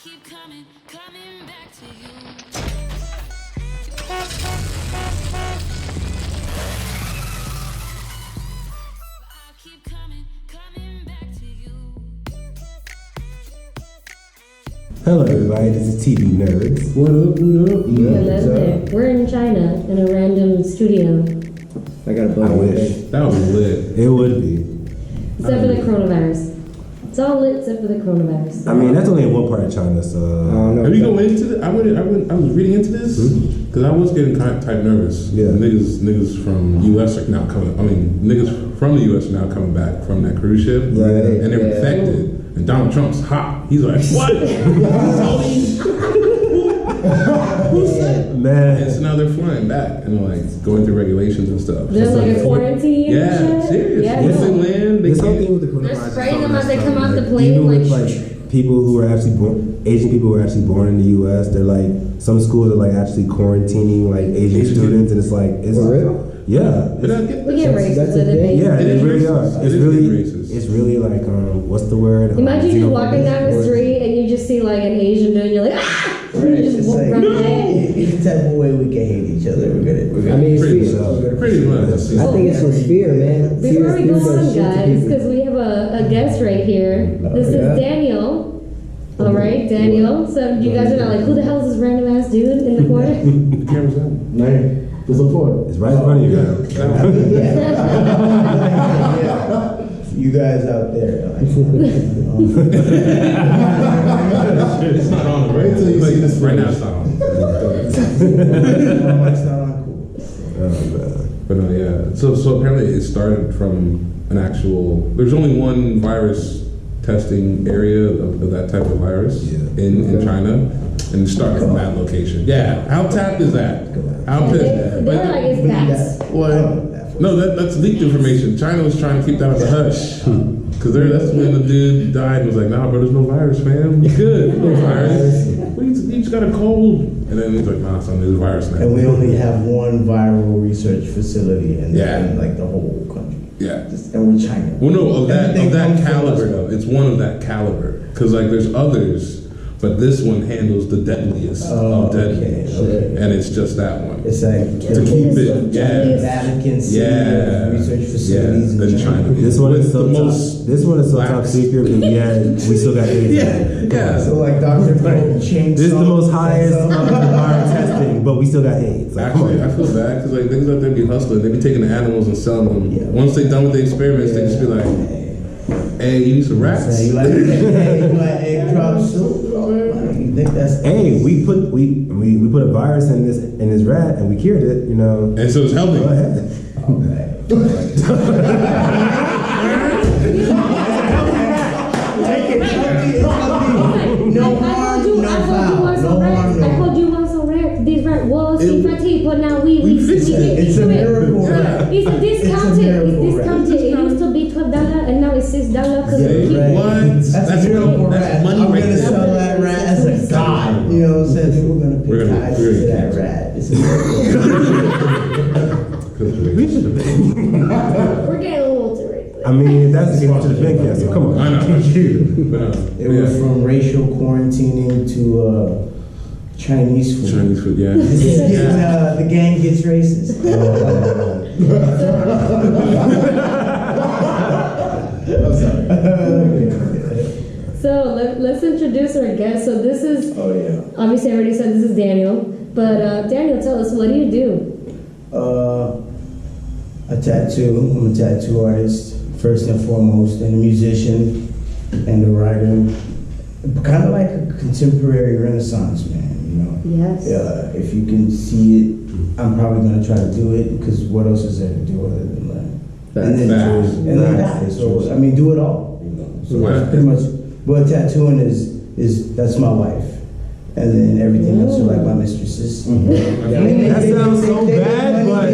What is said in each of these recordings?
Keep coming back to you. I keep coming back to you. Hello, everybody. This is TV NerdZ. What up? NerdZ. We're in China in a random studio. I got a I wish. That would be lit. It would be. Except for the coronavirus. It's all lit except for the coronavirus. I mean, that's only in one part of China, so. Have you go into this? I was reading into this because I was getting type nervous. Yeah. Niggas from U.S. are now coming. I mean, niggas from the U.S. are now coming back from that cruise ship, Right. and they're infected. And Donald Trump's hot. He's like, what? Who said? Man. And so now they're flying back and they're like going through regulations and stuff. There's like a quarantine. Yeah, and shit? serious. Yeah, Once they land, they This whole can't. thing with the They're coronavirus. spraying is them as they messed come up. out the Like, plane, even with like, people who are actually born, Asian people who are actually born in the U.S., they're like, some schools are like actually quarantining like Asian students, and it's like, it's For real? Yeah. But I get we get racist that's with a it, thing. baby. Yeah, It they is really racist. are. It It's is really, racist. it's really like, what's the word? Imagine you walking down the xenophobic. street and you just see like an Asian dude and you're like, ah! And you just It's walk like, right any type of way we can hate each other, we're gonna. I mean, it's pretty fear. much. Pretty much. I think it's from fear, man. Before we Fear go does on, shit to guys, people. because we have a guest right here. This is yeah. Daniel. All right, Daniel. So you guys are not like, who the hell is this random ass dude in the corner? The camera's on. No, the support. It's right in front of you guys. You guys out there. Like, It's not on. Wait till you see this. Right now, it's not on. it's not on cool. Oh, man. But no, yeah. So apparently it started from an actual. There's only one virus testing area of that type of virus in China, and it started from that location. Yeah. How tapped is that? How pissed? They're like, it's bats. No, that's leaked information. China was trying to keep that on the hush. Because that's when the dude died and was like, nah, bro, there's no virus, fam. You good. No virus. Well, you just got a cold. And then he's like, nah, son, there's a virus now. And we only have one viral research facility in Yeah. like the whole country. Yeah. And we're China. Well, no, of that Everything comes from caliber, us. though. It's one of that caliber. Because, like, there's others, but this one handles the deadliest of deadly. Okay. And it's just that one. It's like To keep it, the Vatican City yeah, research facilities in China. This one is With so the top. most This one is so top lax. secret, but we still got AIDS. Yeah. So like Dr. Pope changed. This is the most highest viral testing, but we still got AIDS. Like, come Actually, on. I feel bad because like niggas out there be hustling. They be taking the animals and selling them. Yeah. Once they done with the experiments, they just be like, "Hey, you need some rats." Say, you like egg drop soup? You think that's Hey, we put a virus in this rat and we cured it. You know. And so it's healthy. Go ahead. No harm, no foul. No harm, no I told you once on rat. This rat was infected, but now we fixed it. It's a miracle rat. It's discounted. miracle It's rat. discounted. It used to be $12 and now it's $6 because Yeah, we keep right. What? That's a miracle rat. That's money I'm right gonna there. sell that rat as a god. You know what I'm saying? People are gonna pay We're gonna- tithes we're to gonna- that rat. It's a miracle. We're getting a little too right. I mean, that's the game to the bank. Yeah, so come on. I know. You. It was from racial quarantining to Chinese food. Chinese food, yeah. The gang gets racist. I'm sorry. So let's introduce our guest. So this is, Oh yeah. obviously I already said this is Daniel, but Daniel, tell us, what do you do? A tattoo. I'm a tattoo artist, first and foremost, and a musician and a writer. Kind of like a contemporary Renaissance man, you know. Yes. If you can see it, I'm probably gonna try to do it because what else is there to do other than learn? And then die. So I mean, do it all. You know. So Wow. that's pretty much. But tattooing is that's my wife. And then everything else are like my mistresses. That sounds so bad, but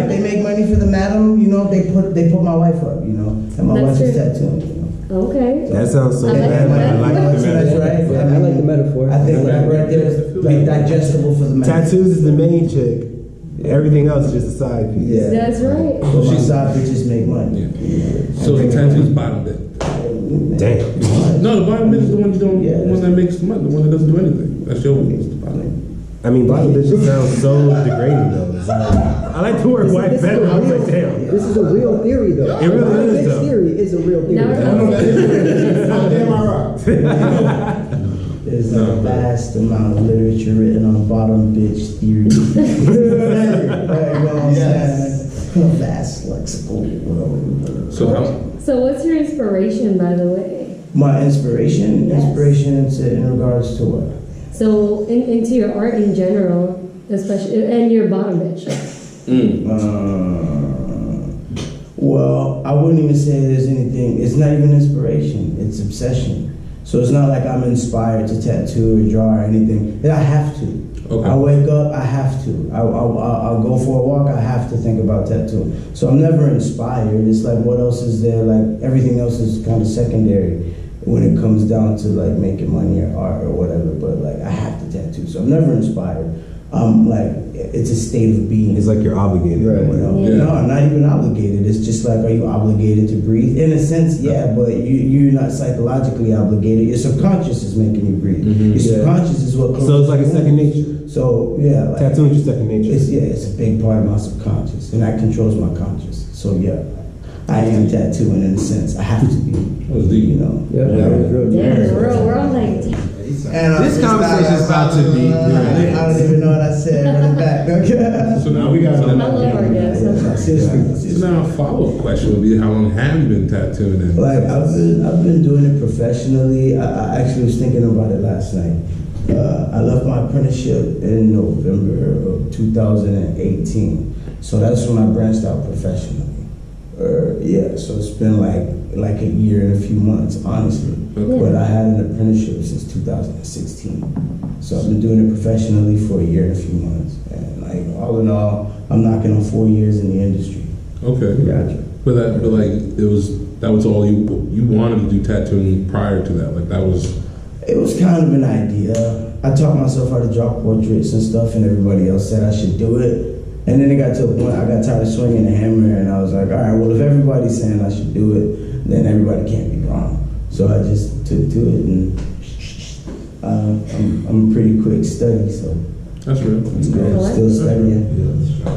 They make money for the madam, you know. They put my wife up, you know, and my That's wife is true. tattooing, you know. Okay. that sounds so I like bad. But I like the So that's metaphor. right. Yeah, I like the metaphor. I think I like that right there is like digestible for the madam. Tattoos is the main chick. Everything else is just a side piece. Yeah. That's right. But my side bitches make money. Yeah. So the tattoo's bottom bit. Damn. No, the bottom bit is the one you don't. Yeah. The one that makes money. The one that doesn't do anything. That's your one. It's the bottom. I mean, bottom bitches sounds so degrading though. It's like, I like the word white better. I was like, damn. This is a real theory, though. It really is, This though. theory is a real theory. Now Damn, I rock. There's a vast amount of literature written on bottom bitch theory. Right, you know what I'm saying? Vast, flexible. So how? So what's your inspiration, by the way? My inspiration? Yes. Inspiration in regards to what? So into your art in general, especially, and your bottom bitch. Well, I wouldn't even say there's anything. It's not even inspiration. It's obsession. So it's not like I'm inspired to tattoo or draw or anything. I have to. Okay. I wake up, I have to. I'll go for a walk, I have to think about tattooing. So I'm never inspired. It's like, what else is there? Like, everything else is kind of secondary when it comes down to like making money or art or whatever. But like, I have to tattoo. So I'm never inspired. Like, it's a state of being. It's like you're obligated. Right. You know? Yeah. No, I'm not even obligated. It's just like, are you obligated to breathe? In a sense, yeah, but you're not psychologically obligated. Your subconscious is making you breathe. Your subconscious is what. So it's like a second nature. So yeah, like, Tattooing is your second nature. it's a big part of my subconscious, and that controls my conscious. So yeah, I am tattooing in a sense. I have to be. That was deep. You know. Yeah, that was real. Yeah, we're all like, damn. And This conversation is about to be I don't even know what I said. Run it back. Okay. So now we got. I love our guests. So now a follow-up question would be, how long have you been tattooing? Then? Like I've been doing it professionally. I actually was thinking about it last night. I left my apprenticeship in November of 2018, so that's when I branched out professionally. Yeah, so it's been like a year and a few months, honestly. Okay. But I had an apprenticeship since 2016, so I've been doing it professionally for a year and a few months. And like all in all, I'm knocking on 4 years in the industry. Okay. Gotcha. But like that was all you wanted to do tattooing prior to that. Like that was. It was kind of an idea. I taught myself how to draw portraits and stuff, and everybody else said I should do it. And then it got to a point I got tired of swinging the hammer, and I was like, all right, well, if everybody's saying I should do it, then everybody can't be wrong. So I just took to it, and I'm a pretty quick study, so That's real. I'm still studying.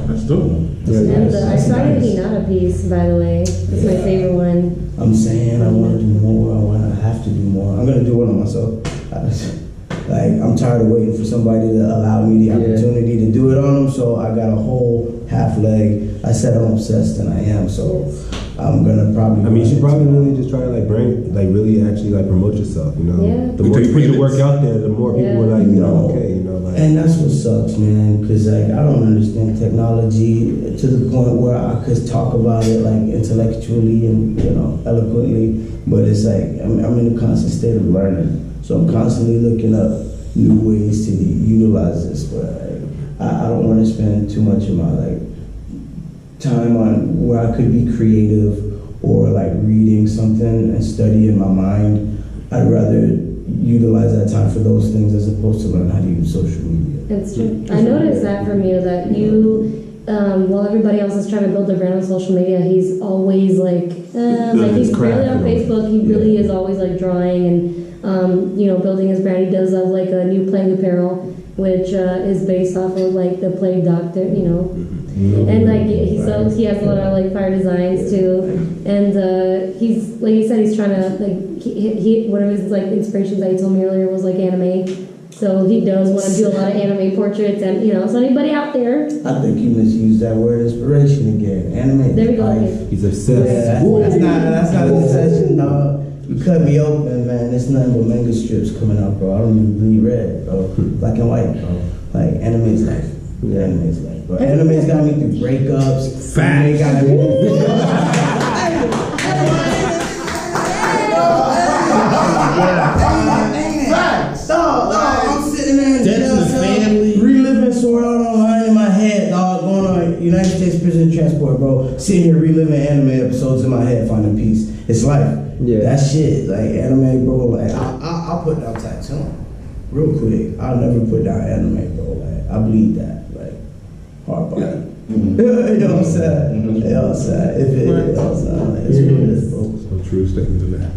That's dope. And I started Hinata piece, by the way. It's my favorite one. I'm saying I want to do more. I have to do more. I'm gonna do one on myself. Like, I'm tired of waiting for somebody to allow me the opportunity to do it on them. So I got a whole half leg. I said I'm obsessed, and I am. So I'm gonna probably. I mean, you should probably really just try to really actually promote yourself. You know, Yeah. the more you put your work out there, the more people will like, okay, you know, like. And that's what sucks, man, because like I don't understand technology to the point where I could talk about it like intellectually and eloquently, but it's like I'm in a constant state of learning, so I'm constantly looking up new ways to utilize this. But I don't want to spend too much of my time on where I could be creative or reading something and studying my mind. I'd rather utilize that time for those things as opposed to learn how to use social media. It's true. I noticed that from you, that you, while everybody else is trying to build their brand on social media, he's always he's barely on Facebook. He really is always drawing and building his brand. He does have a new Plague apparel, which is based off of the Plague Doctor, and he has a lot of fire designs too, and he's like you said, he's trying to he one of his inspirations that he told me earlier was anime. So he does want to do a lot of anime portraits, and so anybody out there, I think you misused that word inspiration again. Anime. there we go. Life. He's obsessed. Yeah, that's not a obsession, dog. You cut me open, man. It's nothing but manga strips coming out, bro. I don't even bleed red, bro. Black and white, bro. Anime's life. Yeah, anime's life. But anime's got me through breakups. Anime got me. I'm sitting there in jail, reliving Sword Art Online in my head, dog. Going on United States Prison Transport, bro. Sitting here reliving anime episodes in my head, finding peace. It's life. Yeah. That shit, anime, bro. I'll put down tattooing real quick. I'll never put down anime, bro. I bleed that. hard body. You know what I'm saying? You know what I'm saying? If it, you know what I'm saying? It's what it is, bro. No true statement to that.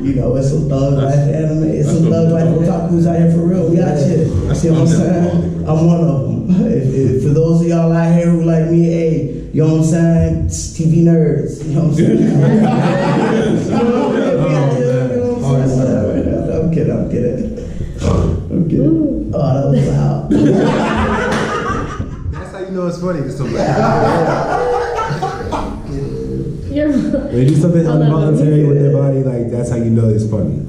You know, it's some thug life anime. It's some thug life otakus out here for real. We out here. That's You know what I'm what I'm saying? I'm one of them. If for those of y'all out here who like me, hey, you know what I'm saying? It's TV nerds. You know what I'm saying? You know what I'm saying? I'm kidding. I'm kidding. Oh, that was loud. That's how you know it's funny. It's so bad. You're, When they do something involuntary with their body, like that's how you know it's funny.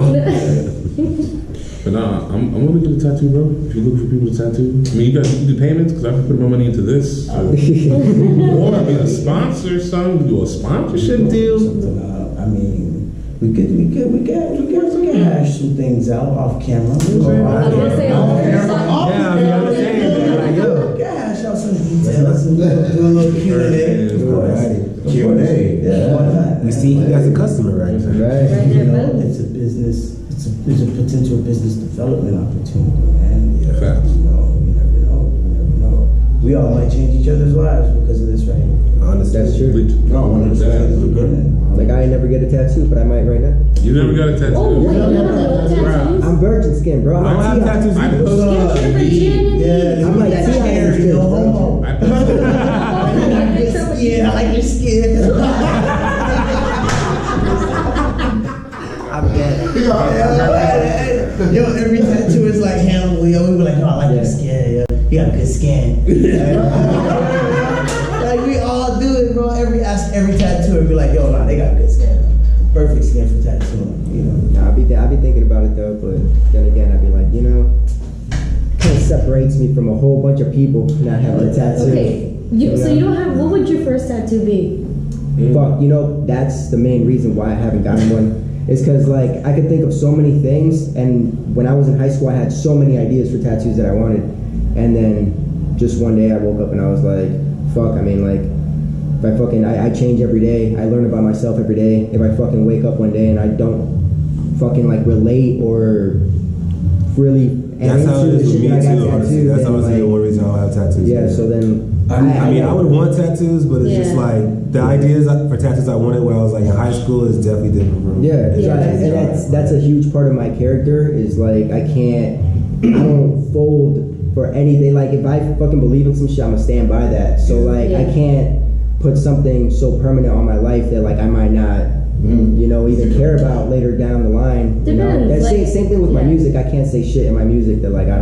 But nah, I'm gonna get a tattoo, bro. If you look for people to tattoo, I mean, you guys can do payments because I can put more money into this. So. Or be a sponsor, something. Do a sponsorship deal. I mean, we could hash some things out off camera. I was gonna say off camera. Yeah, I mean, I'm saying, like, yo. We can hash out some details and do a little Q&A. Q&A. Yeah, why not? We see he got a customer right now. Right. You know, it's a business. It's a potential business development opportunity, man. Yeah, facts. You never know. We all might change each other's lives because of this right here. Honestly, That's true. No, 100%. Like I ain't never get a tattoo, but I might right now. You never got a tattoo. Oh, wait, you don't have tattoos? I'm virgin skin, bro. I don't have tattoos I either. post Your virginity? Yeah, I'm like, see, I am no homo. I post Yeah, I like your skin. I'm dead. Yo, every tattoo is like Hannibal. Yo, we be like, oh, I like your skin. Yo, you got good skin. Like we all do it, bro. Every tattooer be like, yo, nah, they got good skin. Perfect skin for tattooing. You know. Nah, I be thinking about it though, but then again, I be like, you know, kind of separates me from a whole bunch of people not having a tattoo. Okay, so you don't have, what would your first tattoo be? Fuck, you know, that's the main reason why I haven't gotten one. It's because, like, I could think of so many things, and when I was in high school, I had so many ideas for tattoos that I wanted. And then just one day I woke up and I was like, fuck, I mean, like, if I change every day, I learn about myself every day. If I fucking wake up one day and I don't fucking, like, relate or really That's how it is with me too, honestly. That's honestly the one reason I don't have tattoos. Yeah, so then... I mean, I would want tattoos, but it's just like the ideas for tattoos I wanted when I was like in high school is definitely different from. Yeah, and that's a huge part of my character. Is like I don't fold for anything. Like if I fucking believe in some shit, I'm gonna stand by that. So like I can't put something so permanent on my life that like I might not, you know, even care about later down the line. You know, that's same thing with my music. I can't say shit in my music that like I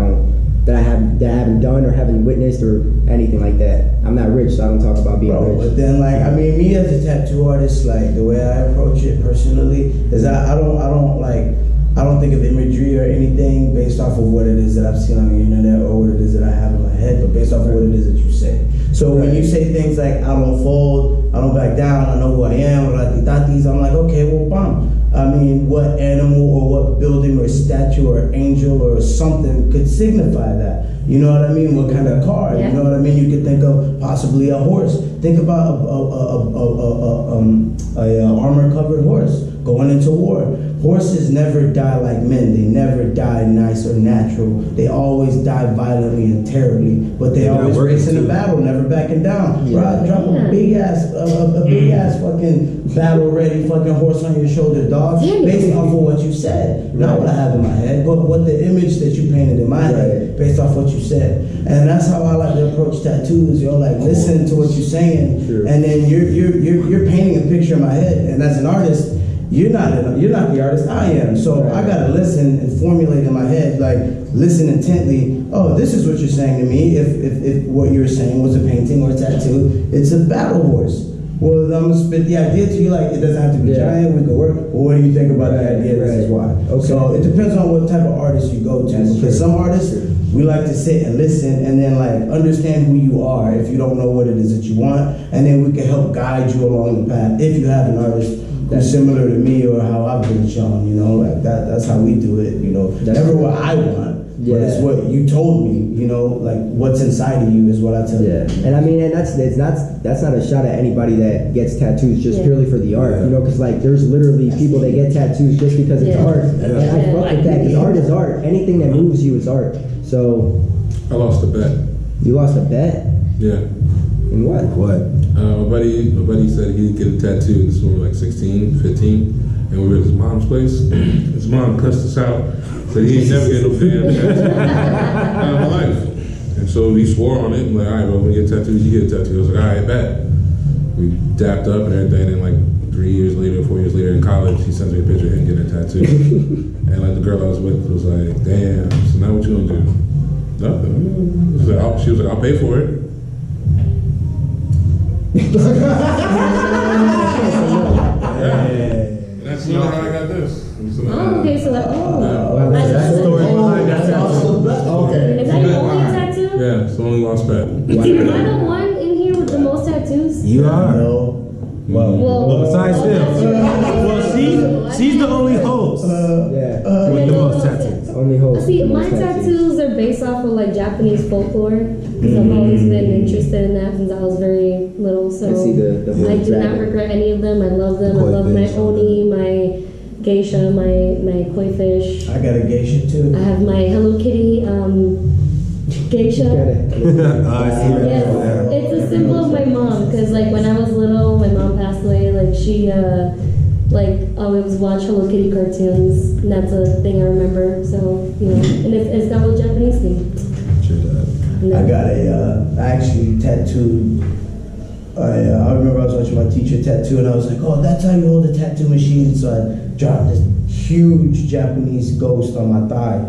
haven't done or haven't witnessed or anything like that. I'm not rich, so I don't talk about being rich. But then, like, I mean, me as a tattoo artist, like the way I approach it personally is I don't think of imagery or anything based off of what it is that I've seen on the internet or what it is that I have in my head, but based off of what it is that you say. So when you say things like I don't fold, I don't back down, I know who I am, or like tatis, I'm like, okay, well, bam. I mean, what animal or what building or statue or angel or something could signify that? You know what I mean? What kind of car? You know what I mean? You could think of possibly a horse. Think about a armor-covered horse going into war. Horses never die like men. They never die nice or natural. They always die violently and terribly. But they always race in a battle, never backing down. Right? Drop a big ass fucking battle-ready fucking horse on your shoulder, dog. Based off of what you said, not what I have in my head, but what the image that you painted in my head, based off what you said. And that's how I like to approach tattoos. You're like, listen to what you're saying, and then you're painting a picture in my head. And as an artist, you're not the artist, I am. So I gotta listen and formulate in my head, like listen intently. Oh, this is what you're saying to me. If what you're saying was a painting or a tattoo, it's a battle horse. Well, I'm gonna spit the idea to you, like it doesn't have to be giant, we could work. Well, what do you think about that idea? This is why. Okay. So it depends on what type of artist you go to. Because some artists, we like to sit and listen and then like understand who you are if you don't know what it is that you want, and then we can help guide you along the path if you have an artist who's similar to me or how I've been shown, you know, like that's how we do it, you know. Never what I want, but it's what you told me, you know, like what's inside of you is what I tell you. And I mean, and that's not a shot at anybody that gets tattoos just purely for the art, you know, because like there's literally people that get tattoos just because it's art, and I fuck with that because art is art. Anything that moves you is art. So I lost a bet. You lost a bet? Yeah. In what? What? My buddy said he'd get a tattoo. This was when we were like 16, 15, and we were at his mom's place. His mom cussed us out. Said he ain't never get no damn tattoo out of my life. And so he swore on it. I'm like, all right, bro, when you get tattoos, you get a tattoo. I was like, all right, bet. We dapped up and everything, and like 3 years later, 4 years later in college, he sends me a picture of him getting a tattoo. And like the girl I was with was like, damn, so now what you gonna do? Nothing. She was like, I'll pay for it. And that's how I got this. Oh, okay, so that. That's the story behind that tattoo. Okay. Is that your only tattoo? Yeah, it's the only lost bet. Am I the one in here with the most tattoos? You are. No. Well, besides him. Well, she's the only host with the most tattoos. Only host. See, with the my most tattoos are based off of like Japanese folklore because I've always been interested in that since I was very little. So I see the I do not dragon. regret any of them. I love them. I Koi love my fish, oni, my geisha, my koi fish. I got a geisha too. I have my Hello Kitty geisha. I see that. Yes, it's a symbol of my mom because like when I was little, my mom passed away. Like she like always watch Hello Kitty cartoons, and that's a thing I remember. So and it's got a Japanese thing. I got I actually tattooed. I remember I was watching my teacher tattoo, and I was like, "Oh, that's how you hold a tattoo machine." So I dropped this huge Japanese ghost on my thigh,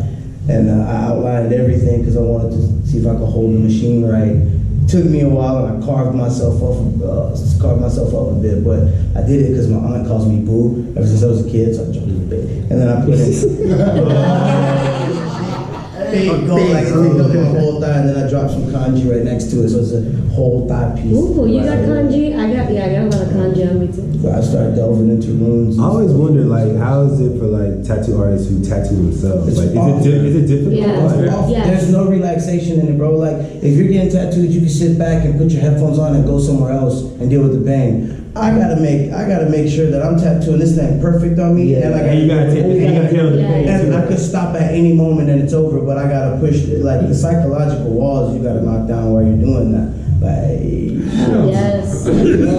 and I outlined everything because I wanted to see if I could hold the machine right. It took me a while, and I carved myself up a bit, but I did it because my aunt calls me Boo ever since I was a kid, so I jumped a bit, and then I put it. Big gold, like it picked up my whole thigh, and then I dropped some kanji right next to it, so it's a whole thigh piece. Ooh, you got kanji? I got a lot of kanji on me too. So I started delving into runes. I always wonder, like, how is it for like tattoo artists who tattoo themselves? It's Like, awful. is it difficult? Yeah. Yeah. There's no relaxation in it, bro. Like, if you're getting tattooed, you can sit back and put your headphones on and go somewhere else and deal with the pain. I gotta make sure that I'm tattooing this thing perfect on me, and like, And you gotta handle the pain and too. I could stop at any moment and it's over, but I gotta push it. Like the psychological walls, you gotta knock down while you're doing that. Yes. I used to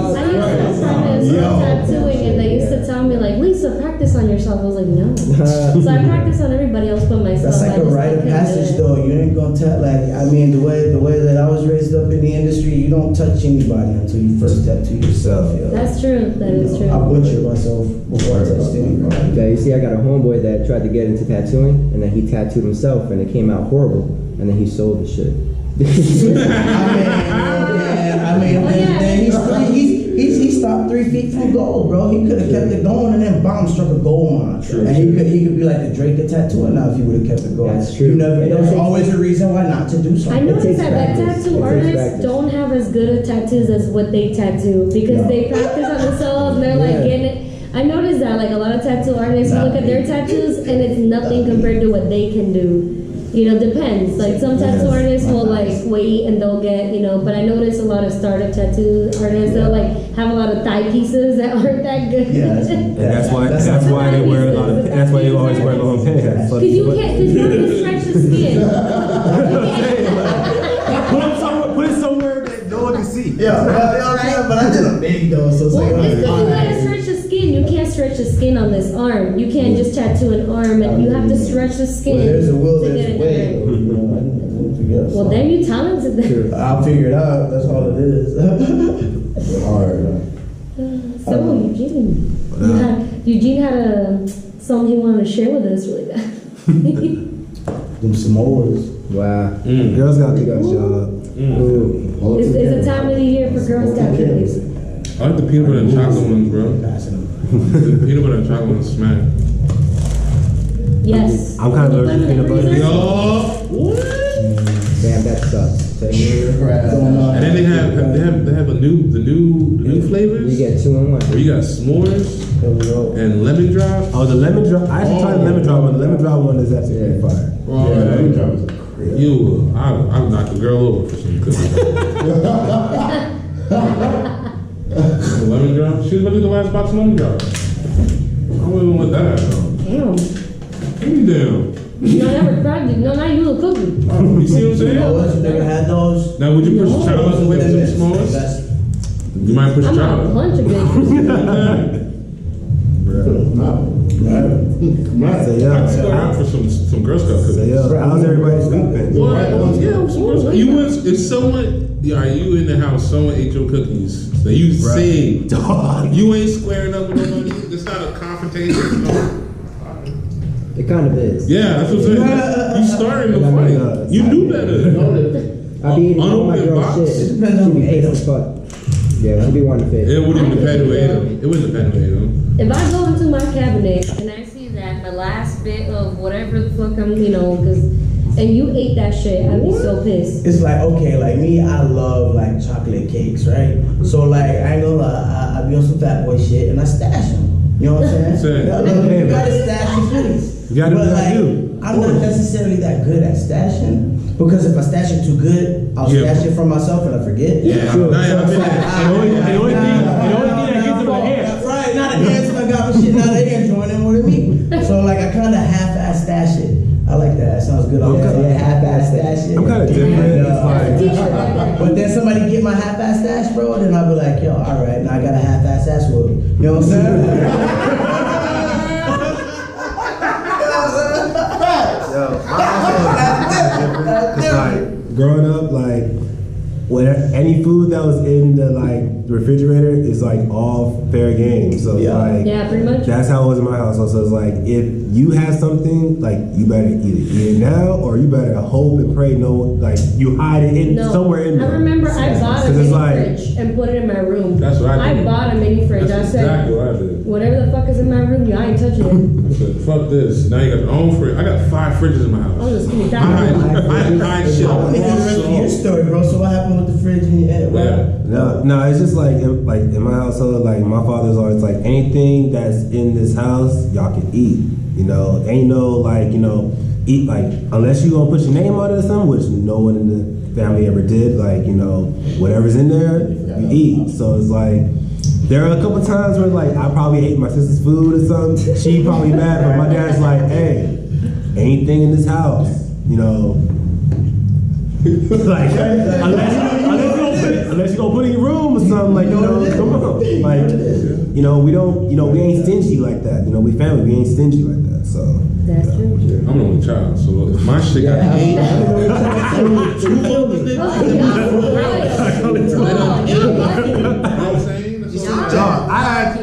start tattooing, and they used to tell me like, Lisa, practice on yourself. I was like, no. So I practice on everybody else but myself. That's like a rite of passage, though. You ain't gonna tell. Like, I mean, the way that I was raised up in the industry, you don't touch anybody until you first tattoo yourself. Yo. That's true. That is true. I butchered myself before I touched anybody. Yeah, you see, I got a homeboy that tried to get into tattooing, and then he tattooed himself, and it came out horrible, and then he sold the shit. I mean, he stopped 3 feet from gold, bro. He could have kept it going, and then bomb struck a gold mine. And he could be like the Drake of tattooing now if he would have kept it going. That's true. You never. There's always a reason why not to do something. I noticed takes that practice. tattoo It takes artists practice. don't have as good of tattoos as what they tattoo because they practice on themselves and they're like getting it. I noticed that like a lot of tattoo artists look at their tattoos and it's nothing compared to what they can do. Depends. Like some tattoo artists will like wait and they'll get, but I notice a lot of startup tattoo artists, they'll like have a lot of thigh pieces that aren't that good. Yeah, And that's why they wear a lot of. That's why they always wear long pants. Because you have to stretch the skin. Put it somewhere that no one can see. Yeah, but I did a big though, so it's Well, like. it's because you gotta stretch the skin. You can't stretch the skin on this arm. You can't just tattoo an arm, and you have to stretch the skin. Well, there's a will, to there's get a it way. done. Well, Well, then you talented then. I'll figure it out. That's all it is. Hard. So Eugene had something he wanted to share with us really bad. Them Samoas. Wow. Girls gotta pick up job. Ooh. It's a time of the year for Girl Scout cookies. I like the peanut butter and chocolate ones, bro. The peanut butter and chocolate ones smack. Yes. I'm kind of allergic to peanut butter. Yo, Damn, that sucks. and then they have the new flavors. You get 2 in 1. Where you got s'mores and lemon drop. Oh, the lemon drop. I actually tried the lemon drop one. The lemon drop one is actually pretty fire. I'll knock a girl over for some cookies. The lemon drop. She was about to do the last box of lemon drop. I wouldn't let that happen. Damn. Give me down. No, I never tried it. No, not you a cookie. You see what I'm saying? Oh, you never had those? Now, would you push a child away from some s'mores? That's- You might push a I'm gonna child. punch a bitch. So yeah, I'd go out for some Girl Scout so cookies. yeah, how's everybody's week been? What? Yeah, some Girl Scout. You was if someone, are you in the house? Someone ate your cookies that you saved. Dog. You ain't squaring up with nobody. It's not a confrontation. It kind of is. Yeah, that's what I'm saying. You started the fight. You knew better. I be eating all my Unopened girl box? shit. It depends on She be who ate pissed as fuck. Yeah, she be wanting to fit. It wouldn't depend who ate them. It wouldn't depend who ate them. If I go into my cabinet and I see that my last bit of whatever the fuck I'm, and you ate that shit, I'd be so pissed. It's like, okay, like me, I love like chocolate cakes, right? So like, I ain't gonna lie, I be on some fat boy shit and I stash them. You know what I'm saying? Same. You gotta stash your goodies. You gotta do But what like, you do. I'm not necessarily that good at stashing because if I stash it too good, I'll Yeah. stash it for myself and I forget. Yeah, So nah, it's I've been like, there. The only thing that gets in my hand. That's right, not a hands I got my shit, now they ain't joining with me. So like, I kind of half-ass stash it. I like that. That sounds good. I like Yeah, half-ass stash it. I'm kind of different. And, It's like, T-shirt like that. but then somebody get my half-ass stash, bro, then I'll be like, yo, all right, now I got a half-ass ass whoop. You know what I'm saying? yo, my household is like growing up, like any food that was in the refrigerator is like all fair game. So it's Yeah. like Yeah, pretty much. that's how it was in my household. So it's like if you have something, like you better either eat it now or you better hope and pray you hide it in somewhere in there. I remember I bought a 'Cause it's mini like- fridge and put it in my room. That's what I did. bought a mini fridge. That's I said, exactly what I did. whatever the fuck is in my room, I ain't touching it. I said, fuck this. Now you got your own fridge. I got 5 fridges in my I'll house. just give me I that. hide shit. I want to hear the rest of your story, bro. So what happened with the fridge in your head? No, it's just like in my household, like my father's always like anything that's in this house, y'all can eat. Ain't no eat unless you gonna put your name on it or something, which no one in the family ever did. Whatever's in there, you eat. So it's like there are a couple times where I probably ate my sister's food or something. She probably mad, but my dad's like, hey, anything in this house, unless you gonna put it in your room or something, come on. We ain't stingy like that. We family, we ain't stingy like that. So That's true. I'm the only child, so if my shit got ate,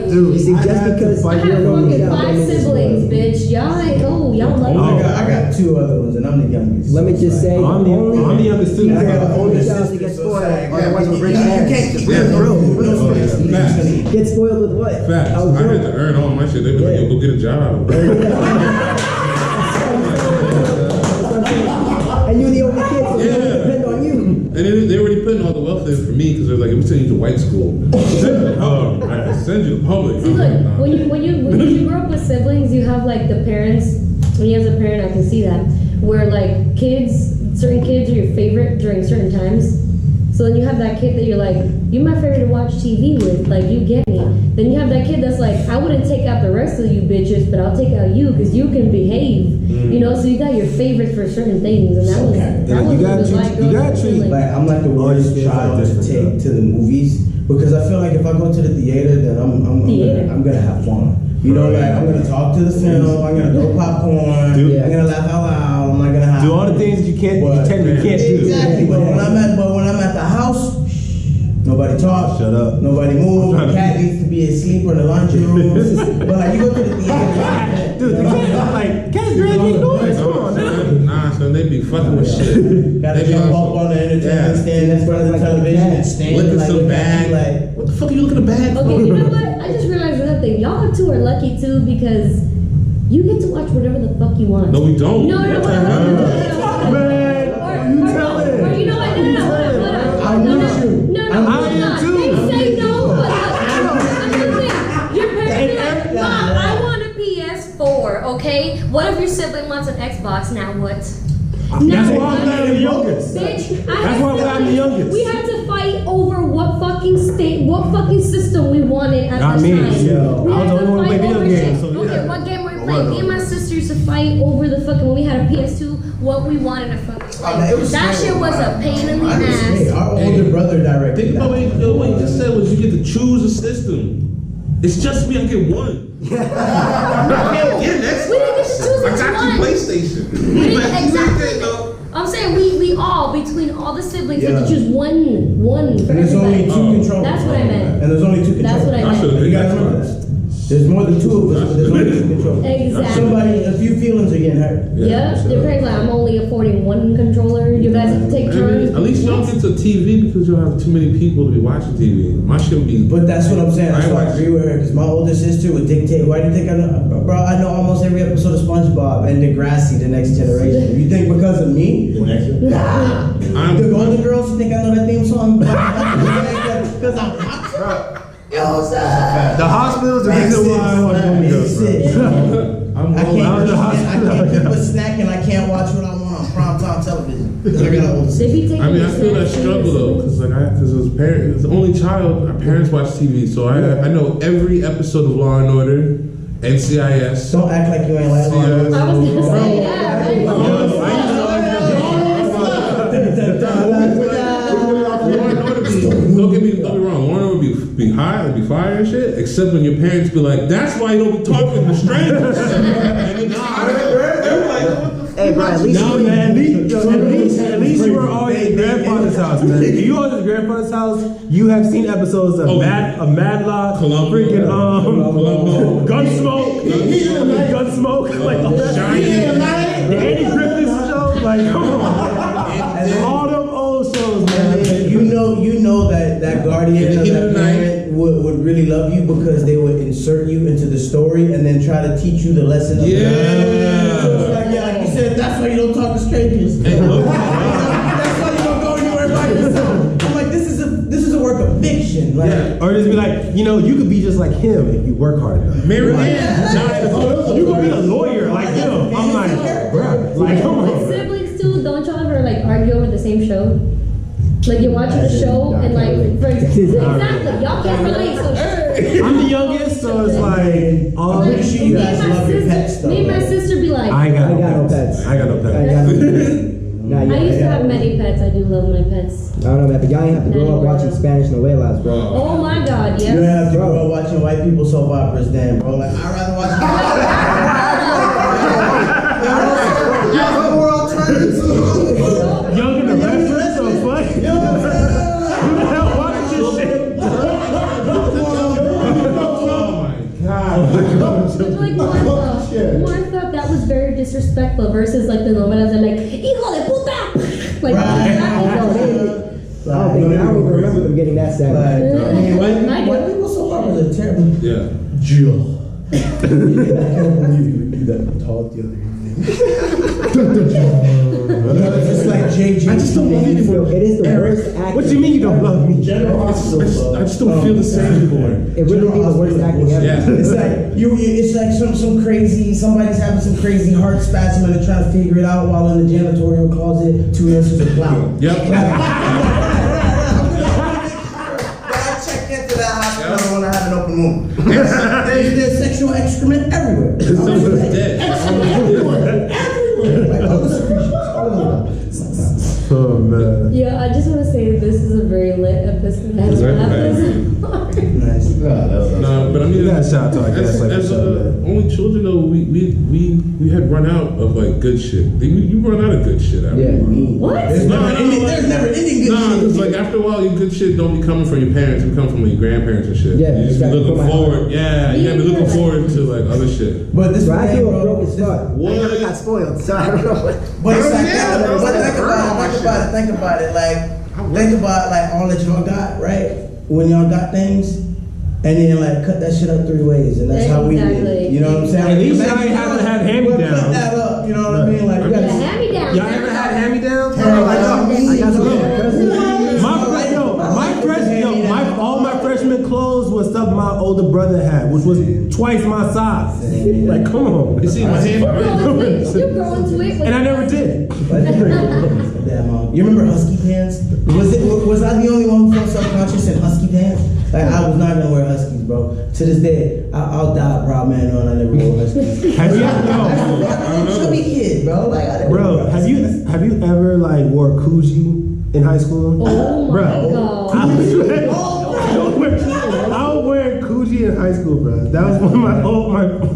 You see, just because I have fucking 5 siblings, bitch. Y'all ain't y'all love I got 2 other ones, and I'm the youngest. let me just say, I'm the youngest too. I got the older only child sister, to get so spoiled, it's like, or the ones with rich you parents. can't just Real, real Facts. Get spoiled with what? Facts. I was I had broke. to earn all my shit. They be like, yo, go get a job. And you're the only kid, so Yeah. they depend on you. And they already putting all the welfare for me because they're like, we send you to white school. I can send you to public. See, I'm look, like, nah. when you grow up with siblings, you have the parents. Me as a parent, I can see that where certain kids are your favorite during certain times. So then you have that kid that you're like, you're my favorite to watch TV with, you get me. Then you have that kid that's like, I wouldn't take out the rest of you bitches, but I'll take out you because you can behave. So you got your favorites for certain things, and that was you what it was like. you gotta treat Like, I'm like the worst kids are child to different, take though. to the movies because I feel like if I go to the theater, then I'm gonna have fun. I'm gonna talk to the film. I'm gonna go popcorn. I'm gonna laugh out loud. I'm not gonna have Do all the things you technically can't do. Exactly. But when I'm at the house, nobody talks. Shut up. Nobody moves. The cat needs to be asleep or in the laundry room. But you go to the theater. Dude, the cats making noise. Come on, man. Nah, son, they be fucking with shit. Gotta They be jump on up on the entertainment Yeah. stand in front of the television and stand Look at like some looking bag. at you What the fuck are you looking at a bag for? Okay, you know what? I just realized another thing. Y'all two are lucky too because you get to watch whatever the fuck you want. No, we don't. No, Man, you tell it. Or you know what? No, hold on. I'm with you. No, I'm hold with on. you, too. They say no, but another thing. Your parents are like, Mom, I want a PS4, okay? What if your sibling wants an Xbox? Now what? That's why I'm not the youngest. Bitch, That's why I'm the youngest. We had to fight over what fucking system we wanted at Not the me. time. Yo, We I was had the to only one fight to play over video shit. games, so Okay, yeah. what game were you play. Me and my sister used to fight over the fucking when we had a PS2, what we wanted to fucking play. That shit was a pain in the ass. Our older brother directed. Think about what you just said was you get to choose a system. It's just me, I get one. I can't get an Xbox. We didn't get to choose I got one. you PlayStation. Exactly. I'm saying we all, between all the siblings, had to choose one for And there's only everybody. two controllers. That's what I meant. And there's only two controllers. That's what I meant. You guys remember that? There's more than two of us, but there's only two controllers. Exactly. Somebody, a few feelings are getting hurt. Yeah, your parents like, I'm only affording one controller. You guys have to take turns. At least y'all get to TV because you don't have too many people to be watching TV. My shit would be. But that's what I'm saying. That's why I agree with her. Because my older sister would dictate. Why do you think I know? Bro, I know almost every episode of SpongeBob and Degrassi, The Next Generation. You think because of me? Nah. The Golden Girls, you think I know that theme song? Because I'm hot. Yo, sir. The hospital's the reason why I watch Golden Girls. I can't keep a snack and I can't watch what I want on primetime television. Because I got an older sister. They be taking I mean, I the feel that snacks struggle though, seriously. because as the only child, our parents watch TV, so I know every episode of Law and Order, NCIS. Don't act like you ain't like Law and Order. I was gonna say, yeah, Don't get me wrong. Law and Order would be high, it'd be fire and shit. Except when your parents be like, "That's why you don't be talking to strangers." Hey, bro, at least No, man, at least you were always at your grandfather's house, man. If you always at your grandfather's house, you have seen episodes of Madlock, Columbo, freaking Gunsmoke, like all that. The Andy Griffith show, like come on, all them old shows, man. You know that guardian of that parent would really love you because they would insert you into the story and then try to teach you the lesson of the So it's like, like you said, that's why you don't talk to strangers. That's why you don't go anywhere by yourself. I'm like, this is a work of fiction. Like, Or just be like, you could be just like him if you work hard enough. Mary You could be a lawyer like him. I'm like, bro, like come on. With siblings too, don't y'all ever like argue over the same show? Like you're watching a show and like, for exactly, y'all can't relate. So I'm the youngest, so it's like, I'm pretty sure you guys love your pets though. me and my sister be like, I got no no pets. pets. I got no I pets. got no pets. Nah, I used to have many pets. I do love my pets. I don't know, man, but y'all ain't have to grow up watching Spanish novelas, bro. Oh my god, yes. You don't have to grow up watching white people soap operas then, bro. Like, I'd rather watch Young in the reference, so fuck. Who the hell watches this shit? Like Martha, that was very disrespectful versus like the novelas that like, hijo de puta! Like, I don't remember them getting that sad. White people soap operas are terrible. Yeah. Jill. I can't believe you would do that talk the other evening. It's like JJ. I just don't love you anymore. It is the worst acting. What do you mean you don't love me? I just don't feel the same anymore. It really be the worst acting ever. Yeah. It's like it's like some crazy. Somebody's having some crazy heart spasm and they're trying to figure it out while in the janitorial closet. 2 ounces of flour. Yep. I checked into that hospital when I had an open wound. There's sexual excrement everywhere. Someone's dead. Everywhere. Like all the secretions, all over. Oh man. Yeah, I just want to say this is a very lit episode. I haven't laughed this hard. Nice. No, but I mean, You gotta shout out to our guests like as this, man. only children though, we had run out of like good shit. You run out of good shit after a while. What? There's never ending good Nah, shit. because like after a while, your good shit don't be coming from your parents. It come from your grandparents and shit. Yeah, you just be exactly. looking forward. Yeah, you gotta be looking forward to like other shit. But this Bro, I thing, feel bro, broke as fuck. I never got spoiled, so I don't know what. But it's like Yeah, that. bro. But think about it. Think about like all that y'all got, right? When y'all got things, and then like cut that shit up 3 ways, and that's how we did. Exactly. You know what I'm saying? At least y'all ain't have to have hand-me-downs. Cut that up. You know what I mean? Like we Yeah, gotta. hand me down. Y'all ever had hand-me-downs? I got some All my freshman clothes was stuff my older brother had, which was twice my size. Like, come on. You see my hand? You're growing to it. And I never did. Damn, you remember husky pants? Was I the only one who felt self-conscious in husky pants? Like I was not gonna wear Huskies, bro. To this day, I'll die proud man knowing I never wore Huskies. Have you, I'm a chubby kid, bro. Like, I never bro? wore Have you ever like wore Coogee in high school? Oh my god. I was wearing Coogee in high school, bro. That was one of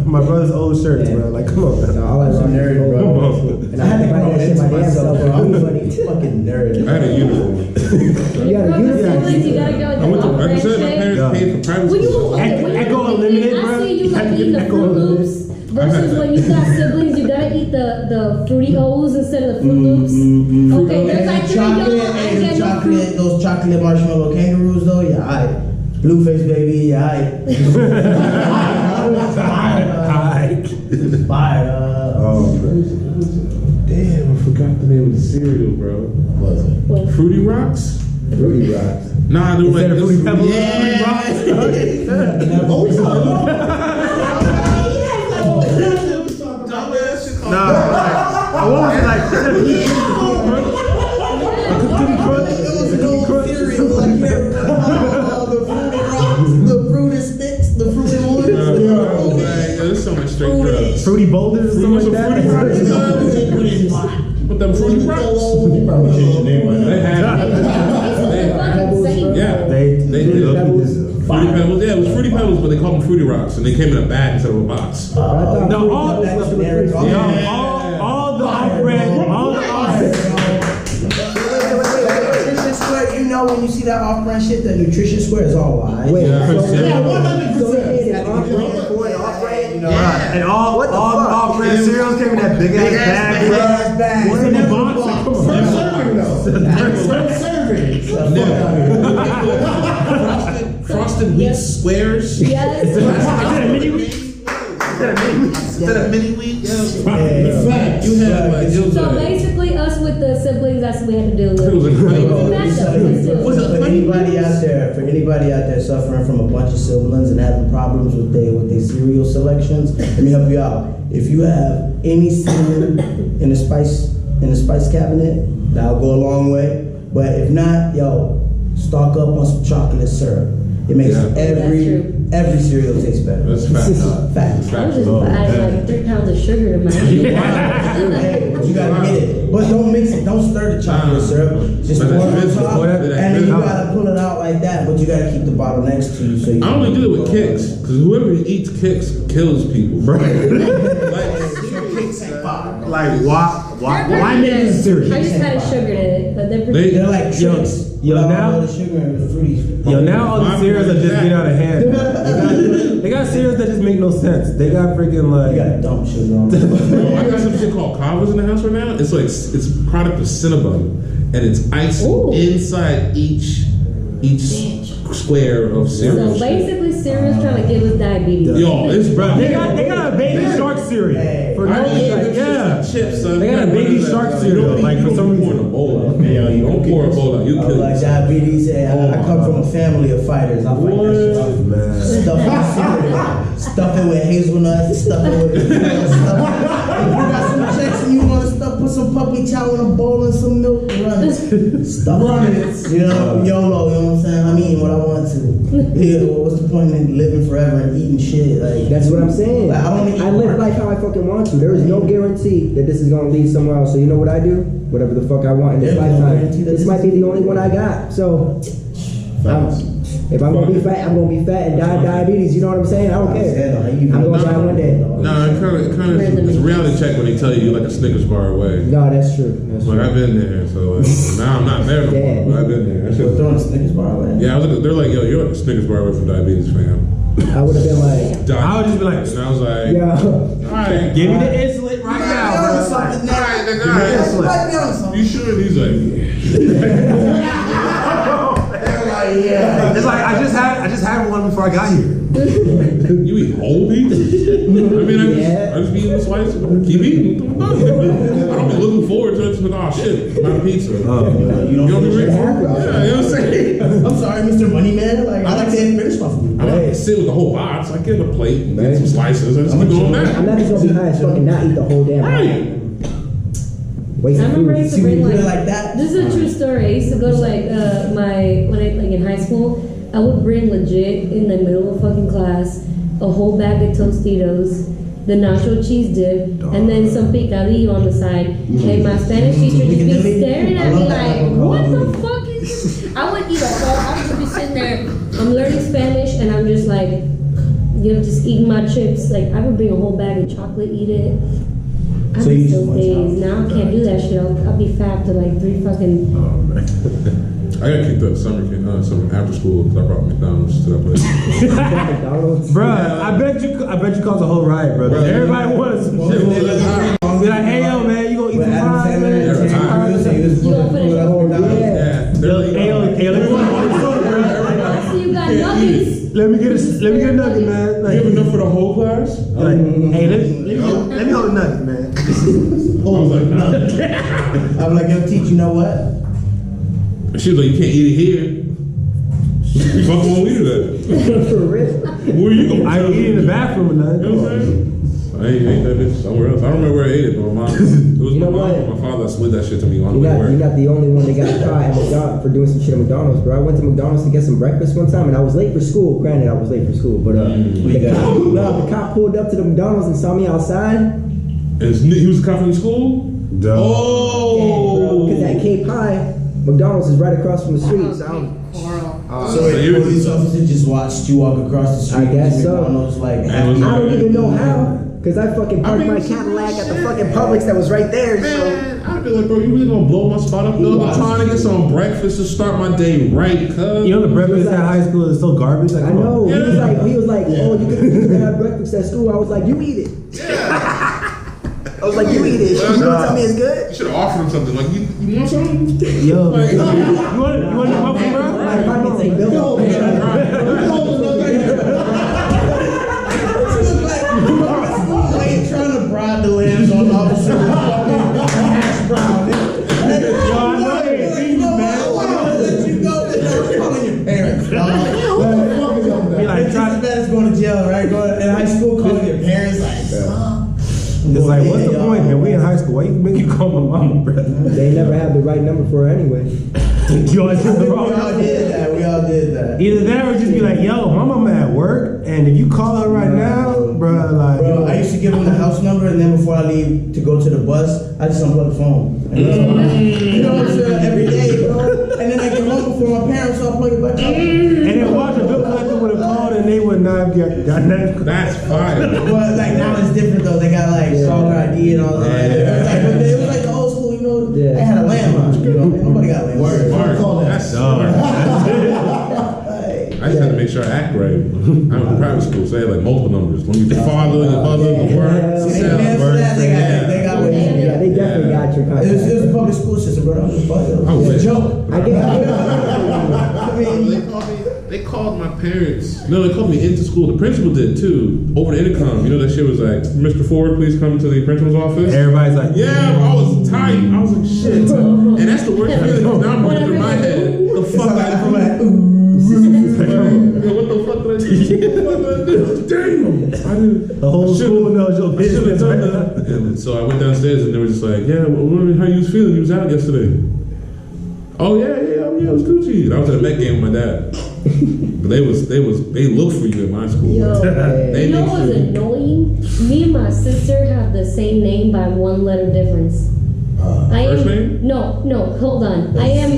my brother's old shirts, bro. Like, come on, man. All I was nerd, bro. And I had to buy that shit my damn self, bro. I'm funny. Fucking nerd. I had a uniform. You got a uniform. You gotta go with I went to, the like I said, my parents paid for private When you school. Echo Unlimited, bro. I see you like Had to eating the get Echo Fruit Unlimited. Loops versus when you got siblings, you gotta eat the Fruity O's instead of the Fruit Loops. Okay, there's like three y'all. I get no fruit. Those chocolate marshmallow kangaroos though, yeah, alright. Blueface baby, yeah, alright. Fire. Oh, bro. Damn, I forgot the name of the cereal, bro. Was it? Fruity Rocks? Fruity Rocks. Nah, they were Instead like of Fruity Pebbles, Nah, I want to like Cookie Crunch. The fruity sticks, the fruity ones. There's so much straight drugs. Fruity Boulders or something like that. With them Fruity Rocks. They had yeah, they did. Fruity Pebbles, yeah, it was Fruity Pebbles, but they called them Fruity Rocks, and they came in a bag instead of a box. No, all the off-brand, Nutrition Square, you know when you see that off-brand shit, the Nutrition Square is all lies. Wait, Yeah, so 100%. and all off-brand cereals came in that big ass bag. What's in the box? Like, come on. Self-serving. Frosted Wheat Squares. Yes. Instead of mini wheats. Facts. You had like, it was So like, basically, us with the siblings, that's what we had to deal it was with. like honey. For anybody out there suffering from a bunch of siblings and having problems with their cereal selections, let me help you out. If you have any cinnamon in the spice cabinet, that'll go a long way. But if not, yo, stock up on some chocolate syrup. It makes every cereal taste better. That's facts. Facts. I was just adding like 3 pounds of sugar to my Hey, but you gotta get it. But don't mix it. Don't stir the chocolate syrup. Just pour it on top, and then you gotta pull it out like that. But you gotta keep the bottle next to you. So you I only do it with Kicks, because whoever eats Kicks kills people. Like, why make this cereal? I just had a sugar in it, but they're pretty. They're like tricks. Now the sugar and the fruity. all the cereals are just get out of hand. They got cereals that just make no sense. They got freaking You like. got dumb sugar on it. I got some shit called Kavas in the house right now. It's like it's a product of Cinnabon, and it's icing inside each square of cereal. So basically, cereal's trying to give us diabetes. Yo, it's bro. They got a baby shark cereal. For no reason. Yeah. Chips, son. They got a baby shark cereal. Like for some Pour a reason. bowl out. You don't pour a bowl out. You kill Like yourself. diabetes, and I come from a family of fighters. I fight that shit off. Man. Stuff it with hazelnuts, stuff it with stuff. If you got some checks and you want to put some puppy chow in a bowl and some milk, run it. Stuff it. You know, YOLO, you know what I'm saying? I'm eating what I want to. Yeah, what's the point in living forever and eating shit? Like That's what I'm saying. Like, I live life how I fucking want to. There is no guarantee that this is gonna lead somewhere else. So you know what I do? Whatever the fuck I want in this There's no lifetime. guarantee that This this might be is- the only one I got. So if I'm gonna be fat, I'm gonna be fat and die of diabetes. You know what I'm saying? I don't care. I'm gonna die one day. No, it kind of it's a reality check when they tell you you're like a Snickers bar away. No, that's true. That's Like true. I've been there, so like, now I'm not there no more. But I've been there. That You're shit- throwing a Snickers bar away. Yeah, they're like, yo, you're like a Snickers bar away from diabetes, fam. I would have been like, I would just be like, and I was like, yo, alright, Give me the insulin right now, bro. alright, nigga, Insulin. alright. You sure? He's like, It's like I just had one before I got here. you eat whole pizza? I mean, I just be eating a slice. Keep eating. I don't be looking forward to it. Just like, oh shit, my pizza. You You don't be finish ready it for it? half, Yeah, you know what I'm saying? I'm sorry, Mr. Moneyman. Like I like to finish my food. I don't have to sit with the whole box. I get a plate and get some slices. I just keep going back. I'm not just gonna be high as fuck and not eat the whole damn Right. thing. Waste I of remember I food. used to bring really like like that? This is a true story. I used to go to like in high school. I would bring legit in the middle of fucking class a whole bag of Tostitos, the nacho cheese dip, and then some picadillo on the side. And my Spanish teacher just be staring at me like, what the fuck is this? I would eat a whole, I would be sitting there, I'm learning Spanish, and I'm just like, just eating my chips. Like, I would bring a whole bag of chocolate, eat it. I So you miss just those want days. chocolate? Now I can't do that shit. I'll be fat after like 3 fucking. Oh man. I got kicked out of summer after school because I brought McDonald's to that place. McDonald's. Bruh, I bet you caused a whole riot, bro. Everybody wanted some shit. Be like, hey yo, man, you gonna eat some fries, man? Every time. Hey yo, let me I see you got nuggets. let me get a nugget, man. You Like, have enough for the whole class? like, hey, let me hold a nugget, man. I was like, nah. I'm like, yo, teach, you know what? She was like, you can't eat it here. Fuck won't we do that? For real. Where you going? I ain't eat in the bathroom or nothing. You know what I'm saying? I ate that bitch somewhere else. I don't remember where I ate it, but my mom, it was You my know mom what? or my father that slid that shit to me on the You're way to not, work. you're not the only one that got caught at McDonald's for doing some shit at McDonald's, bro. I went to McDonald's to get some breakfast one time, and I was late for school. Granted, I was late for school, but the cop pulled up to the McDonald's and saw me outside. He was a cop from the school? Duh. Oh! Because at Cape High, McDonald's is right across from the street. So So a police officer just watched you walk across the street. I guess so. McDonald's, like, I don't even know how, because I fucking parked my Cadillac at the fucking Publix that was right there. So Man, I'd be like, bro, you really gonna blow my spot up, though? I'm trying to get some breakfast to start my day right, cuz. You know the breakfast at high school is so garbage. Like, I come know. on. He was like, oh, you can have breakfast at school. I was like, you eat it. I was like, you eat it. You don't tell me it's good. You should have offered him something. Like, you want something? Yo, you want to muffin, bro? Like, I can say Bill. Trying to bribe the lands on officer hash brown. Be like, try. That's going to jail, right? Going in high school, calling your parents like, It's like, what's the point, man? We in high school. Why you make you call my mama, bro? They never have the right number for her anyway. You always get the wrong We all did that. We all did that. Either that or just be like, yo, my mama at work, and if you call her right now, bro, like, Bro, I used to give them the house number, and then before I leave to go to the bus, I just unplug the phone. And that's all. You know what I'm saying? Every day, bro. And then I get home before my parents, so I plug it back up. and then watch the bill collector would have called and they would not have got that. That's fire. But like now it's different though. They got like caller ID and all that. It was like the old school, you know. Yeah. They had a landline. You know, nobody got landline. Word. That's smart. I just had to make sure I act right. I went to private school, so I had like multiple numbers. Let me your father, your mother, your work, See, they cell, dance for work. that. They got what you Yeah, need. they definitely got your contact. It was a public school system, bro. That was funny. I wish. Joke. I get They called my parents. No, they called me into school. The principal did too, over the intercom. You know that shit was like, Mr. Ford, please come to the principal's office. Everybody's like, Yeah, I was tight. I was like, shit. And that's the worst feeling. 'Cause now I'm running through my head. The fuck I do? What the fuck did I do? What did I do? Damn. I did. the whole school knows your I should have business. done that. And so I went downstairs and they were just like, yeah, how you was feeling? You was out yesterday. Oh yeah, it was Gucci. And I was at a Met game with my dad. But they looked for you in my school. Yo, They you know make what's sure. annoying? Me and my sister have the same name by 1 letter difference. I First am, name? No, hold on. I am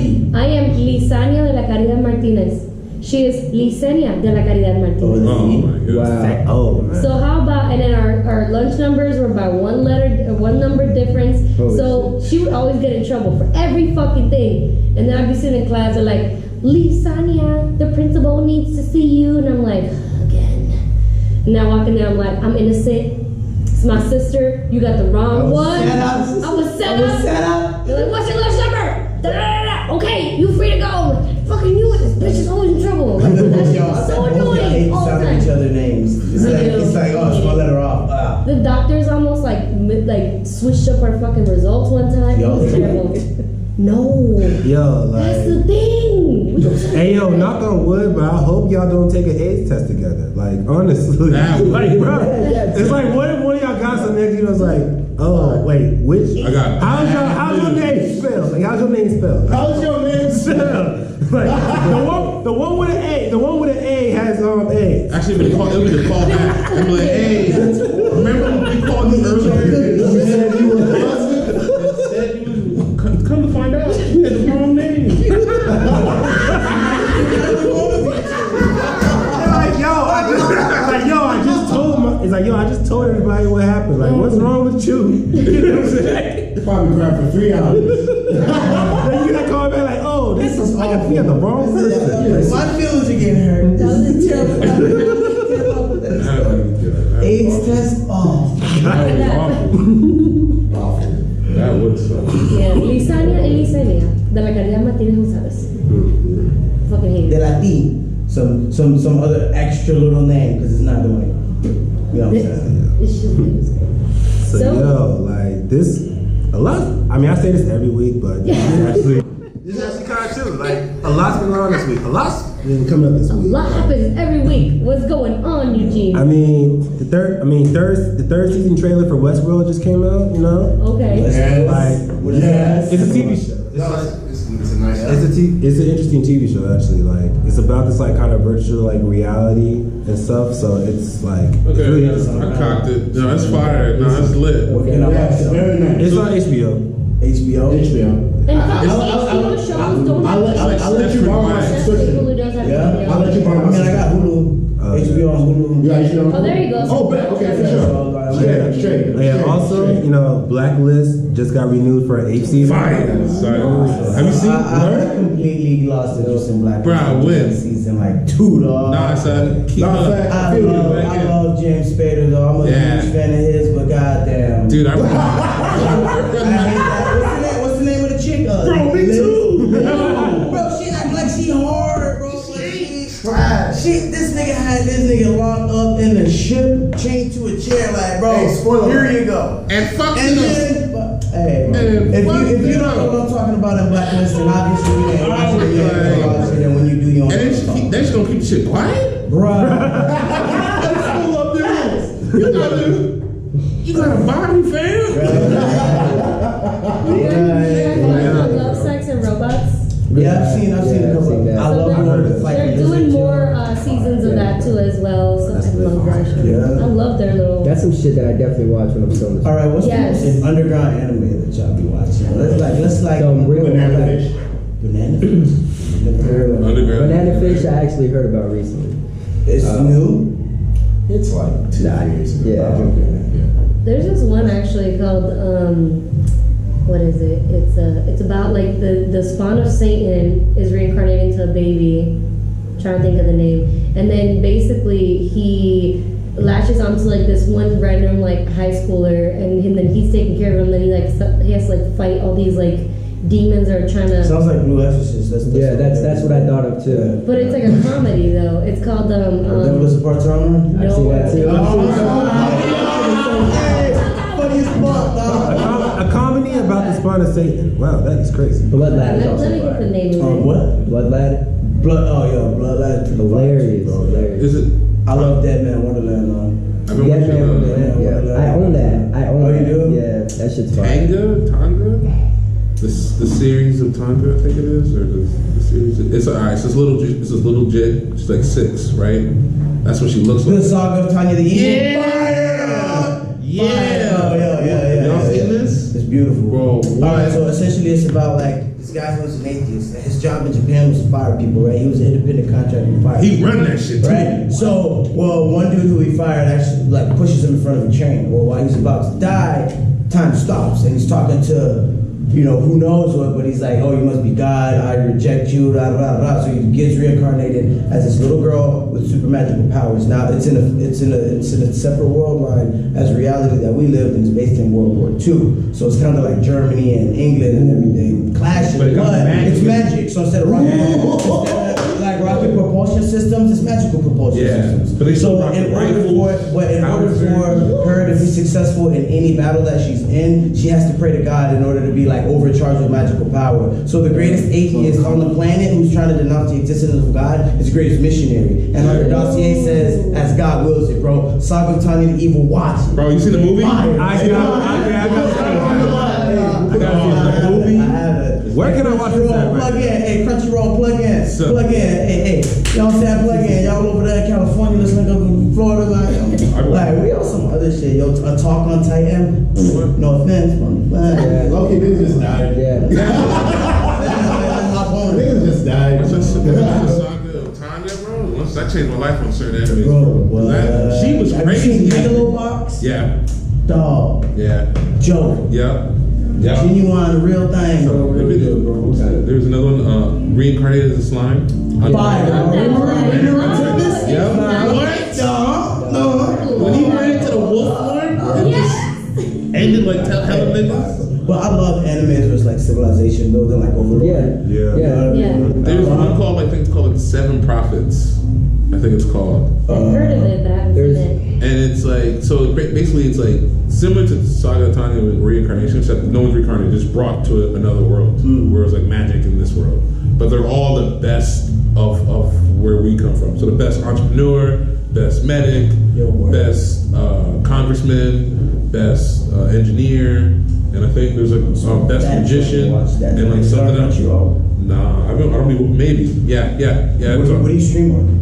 Lisania de la Caridad Martinez. She is Lisenia de la Caridad Martinez. Oh my god. wow. Oh, man. So how about, and then our lunch numbers were by 1 letter, 1 number difference. Holy So she would always get in trouble for every fucking thing. And then I'd be sitting in class and like, Lisania, the principal needs to see you. And I'm like, again. And I walk in there, I'm like, I'm innocent. It's my sister. You got the wrong one. I was set up. They're like, what's your lunch number? Da-da-da-da. Okay, you free to go. I'm like, fucking knew it. This bitch is always in trouble. Like, that shit was so annoying all the Sound each time. other names. It's like, oh, small letter off. The doctors almost like switched up our fucking results one time. It was terrible. No, Yo, that's like, the thing. hey, yo, knock on wood, but I hope y'all don't take an AIDS test together. Like, honestly, Nah. like, bro, it's like, what if one of y'all got some next? You know, it's like, oh, wait, which? I got How's your name spelled? Like, how's your name spelled? How's your name spelled? Like the one with an A, the one with an A has A. Actually, it would be the call back. They'd be like, hey, remember when we called you earlier? You said you were a husband. Come to find out, you had the wrong name. I just told everybody what happened. Like, what's wrong with you? You know what I'm saying? Probably cried for 3 hours. Then you gotta call back like, oh, this is awful. We had the wrong person. My feelings are getting hurt. That was a terrible. AIDS test? Oh. That was awful. That would suck. Yeah, Lisania y Lisenia. De la calidad Martínez González. Fucking hate De it. la T. Some other extra little name because it's not the way. You know what I'm saying? It's just good. So yo, like this, a lot. I mean, I say this every week, but this is actually kind of true. Like a lot's been going on this week. A lot's been coming up this A week. lot happens every week. What's going on, Eugene? I mean, the third season trailer for Westworld just came out. You know, Okay. like it's a TV show. It's a nice It's an interesting TV show actually. Like it's about this like kind of virtual like reality and stuff. So it's like it's really Okay, interesting. I cocked it. No, it's fire. No, it's lit. What can I watch? It's very nice. It's on HBO. HBO? And HBO shows don't have I'll let you borrow my subscription. Hulu does have Yeah. video. I'll let you borrow my I mean, I got subscription. Hulu. HBO on Hulu. You got HBO? Oh, there you go. Oh, bet. Okay, for sure. Straight. Yeah. Also, you know, Blacklist just got renewed for an 8th season. Fire. Have you seen I completely lost interest in Black Bro, when? Season like 2, dog. Nah, son. Keep Nah, up. fact. I love James Spader though. I'm a Yeah. huge fan of his, but goddamn. Dude, I hate that. What's the name of the chick? Bro, me Liz? too. Bro, she act like she hard, bro. This nigga had this nigga locked up in the ship, chained to a chair, like, bro. Hey, spoiler here alert. you go. And fuck And it then, hey, bro, And if you don't know what I'm talking about in Blacklist, then obviously you ain't watching it. You ain't gonna watch it. And when you do, you don't. And they just gonna keep the shit quiet? Bruh. Pull up there. You got a body, fam? Love, Sex, and Robots. Yeah, I've seen a couple. that. I love They're fighting. doing more seasons of that too as well. So I love that show. Yeah. I love their little. That's some shit that I definitely watch when I'm filming. All right, what's Yes. the most underground anime that y'all be watching? Let's like Real Banana fish. Banana Fish. Never heard of it. Underground. Banana Fish, I actually heard about recently. It's new. It's like 2 years ago. Yeah. There's this one actually called what is it? It's about like the spawn of Satan is reincarnating to a baby. I'm trying to think of the name. And then basically he latches onto like this one random like high schooler, and then he's taking care of him. Then he has to like fight all these like demons that are trying to. Sounds like Blue Exorcist. That's what I thought of too. But it's like a comedy though. It's called Melissa Parts Armor. I've seen that too. Funny as fuck, dog. A comedy about the spawn of Satan. Wow, that is crazy. Blood Lad is Let also me get the fire. name of it. What? Blood Lad, Blood Lad. hilarious. Hilarious. Is it? I love Dead Man Wonderland. I've been Yeah, watching man, yeah. I own that. Oh, you do? Yeah, that shit's fire. Tanga? The series of Tonga, I think it is, or the series. It's alright. It's this little jit. She's like 6, right? That's what she looks The like. Saga of Tanya the Evil. Yeah. Yeah. Y'all seen this? It's beautiful. Bro, Alright, so essentially it's about like this guy who was an atheist. His job in Japan was to fire people, right? He was an independent contractor fire. He run that shit too. Right? So, one dude who he fired actually like pushes him in front of a train. Well, while he's about to die, time stops and he's talking to, who knows what, but he's like, oh, you must be God, I reject you, da da da da. So he gets reincarnated as this little girl with super magical powers. Now it's in a separate world line as reality that we lived in is based in World War II. So it's kind of like Germany and England and everything clashing, But but it's it's magic. So instead of rocket propulsion systems, it's magical propulsion systems. But they still rock in the order rifles, for her to be successful in any battle that she's in, she has to pray to God in order to be like overcharged with magical power. So the greatest atheist on the planet who's trying to denounce the existence of God is the greatest missionary. And like her dossier says, as God wills it, bro. Saga of Tanya the Evil, watch it. Bro, you seen the movie? Fire. I got I gotta see the movie. I have it. Where can I watch this at? Plug in, hey, Crunchyroll, plug in, So- plug in, hey, you know what I'm saying, plug in, y'all over there in California, listening up in Florida, like we on some other shit, yo, a Talk on Titan, no offense, man. Loki, niggas just died. Niggas just died. It's a saga of Tanya, bro. Once that changed my life on certain enemies, Bro, she was have you seen crazy. Megalobox? Yeah, Dog, yeah, Joe, yeah. genuine, the real thing, bro. There's another one, reincarnated as a slime. Fire, remember this? Yeah. What? No. When he ran into the wolf form, it just ended like hella niggas. But I love animes where it's like civilization building, like over the Yeah. There's one called, I think it's called Seven Prophets. I think it's called. I've heard of it, but I haven't seen it. And it's like, so basically it's like similar to Saga of Tanya with reincarnation, except no one's reincarnated, just brought to another world, where it's like magic in this world. But they're all the best of where we come from. So the best entrepreneur, best medic, best congressman, best engineer, and I think there's a best magician, and like something else. Nah, I don't even, maybe. Yeah. What do you stream on?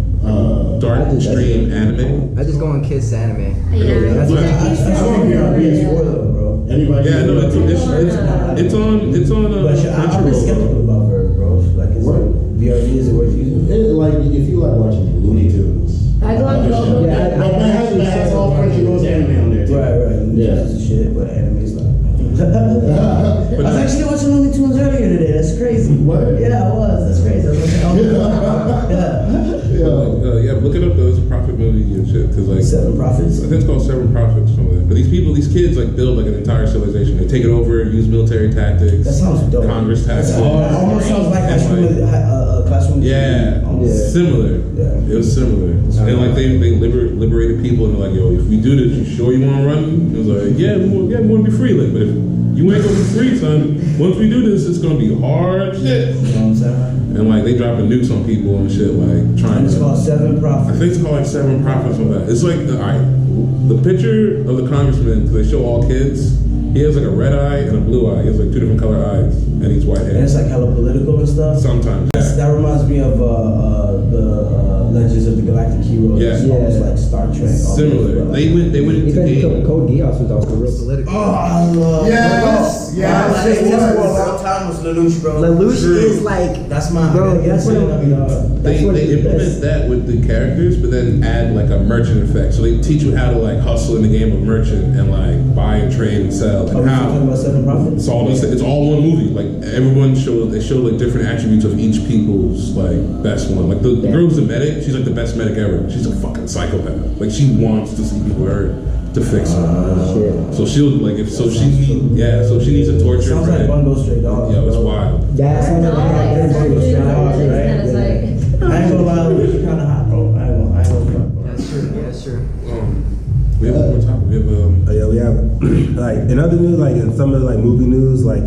Dark Stream Anime. I just go on Kiss Anime. Yeah. That's what I don't hear on PS4 though, bro. Anybody? Yeah, no, it's on But I've been skeptical about her, bro. Like, is What? VRD is it worth using? Like, if you like watching Looney Tunes. I go on Google. Yeah, But that has all Crunchyroll's anime on there too. Right. Yeah. This is shit, but anime's like. I was actually watching Looney Tunes earlier today. That's crazy. What? Yeah, I was. That's crazy. I was Yeah, look it up though. It's a profit movie and shit. Cause like Seven Prophets. I think it's called Seven Prophets or something. But these kids like build like an entire civilization. They take it over, use military tactics. That sounds dope. Congress tactics. That almost sounds like classroom. Yeah, similar. Yeah. It was similar. And like they liberated people and they're like, yo, if we do this, you sure you want to run? It was like, yeah, we want to be free. Like, but if you ain't gonna be free, son, once we do this, it's gonna be hard shit. You know what I'm saying? And like they dropping nukes on people and shit, like trying And it's to. called Seven I Prophets. think it's called like Seven Prophets or that. It's like the picture of the congressman, because they show all kids. He has like a red eye and a blue eye. He has like two different color eyes, and he's white hair. And it's like hella political and stuff. Sometimes. That reminds me of the Legends of the Galactic Heroes. Yeah. It's almost like Star Trek. Similar. They went into Even game. Code Geass was also real political. Oh, I love Yes, yes, it it was. For a was. long time was Lelouch, bro. Lelouch is like, That's my bro, that's what They implement that with the characters, but then add like a merchant effect. So they teach you how to like hustle in the game of merchant and like buy and trade and sell Are and we how. talking about Seven Prophets? It's all one movie. Like everyone they show like different attributes of each people's like best one. Like the girl who's a medic, she's like the best medic ever. She's a fucking psychopath. Like she wants to see people hurt to fix her. So she'll like so she needs a torture. Sounds like Bundle Stray Dogs. Yo, it's wild. that sounds like Bundle Stray Dogs, It's right? kind of like. I ain't gonna lie, Lelouch kind of hot, bro. I ain't gonna front, bro. That's true. We have one more topic. We have like in other news, like in some of the like movie news, like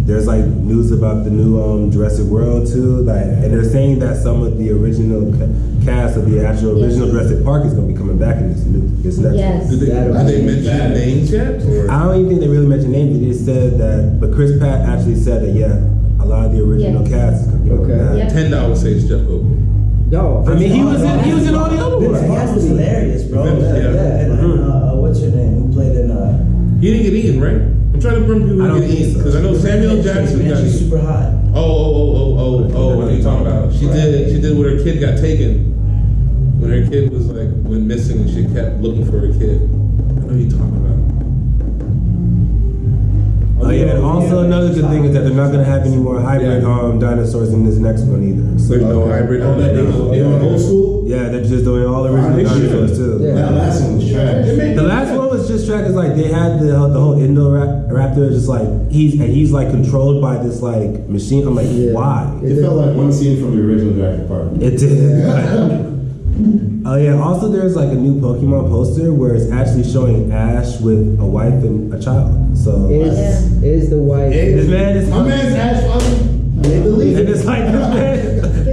there's like news about the new Jurassic World too, like, and they're saying that some of the original cast of the actual original Jurassic Park is gonna be coming back in this next Yes. one. Did they mention names yet? Or? I don't even think they really mentioned names. They just said that, but Chris Pratt actually said that a lot of the original cast is gonna be coming Okay. back. Yep. 10 I would say it's Jeff Goldblum. Yo, I mean, he was in all the other Vince ones. Vaughn was hilarious, bro. Yeah. And what's your name? Who played in He didn't get eaten, right? I'm trying to remember people I who don't get think eaten so. because I know Samuel Jackson got She's eaten. super hot. Oh, what are you talking about? She did when her kid got taken. When her kid went missing and she kept looking for her kid. I know you're talking about. Oh yeah, and also another good thing is that they're not gonna have any more hybrid dinosaurs in this next one either. So There's no hybrid. Oh, that they went old school? yeah, they're just doing all original Wow, they should. dinosaurs too. Yeah. That last one was trash. The last one was just track is like they had the whole Indoraptor just like he's like controlled by this like machine. I'm like, why? It felt like one scene from the original Jurassic Park. It did. Oh yeah. Also, there's like a new Pokemon poster where it's actually showing Ash with a wife and a child. So Is the wife? this man is My man's Ash fucking made the leap. and it's like this man.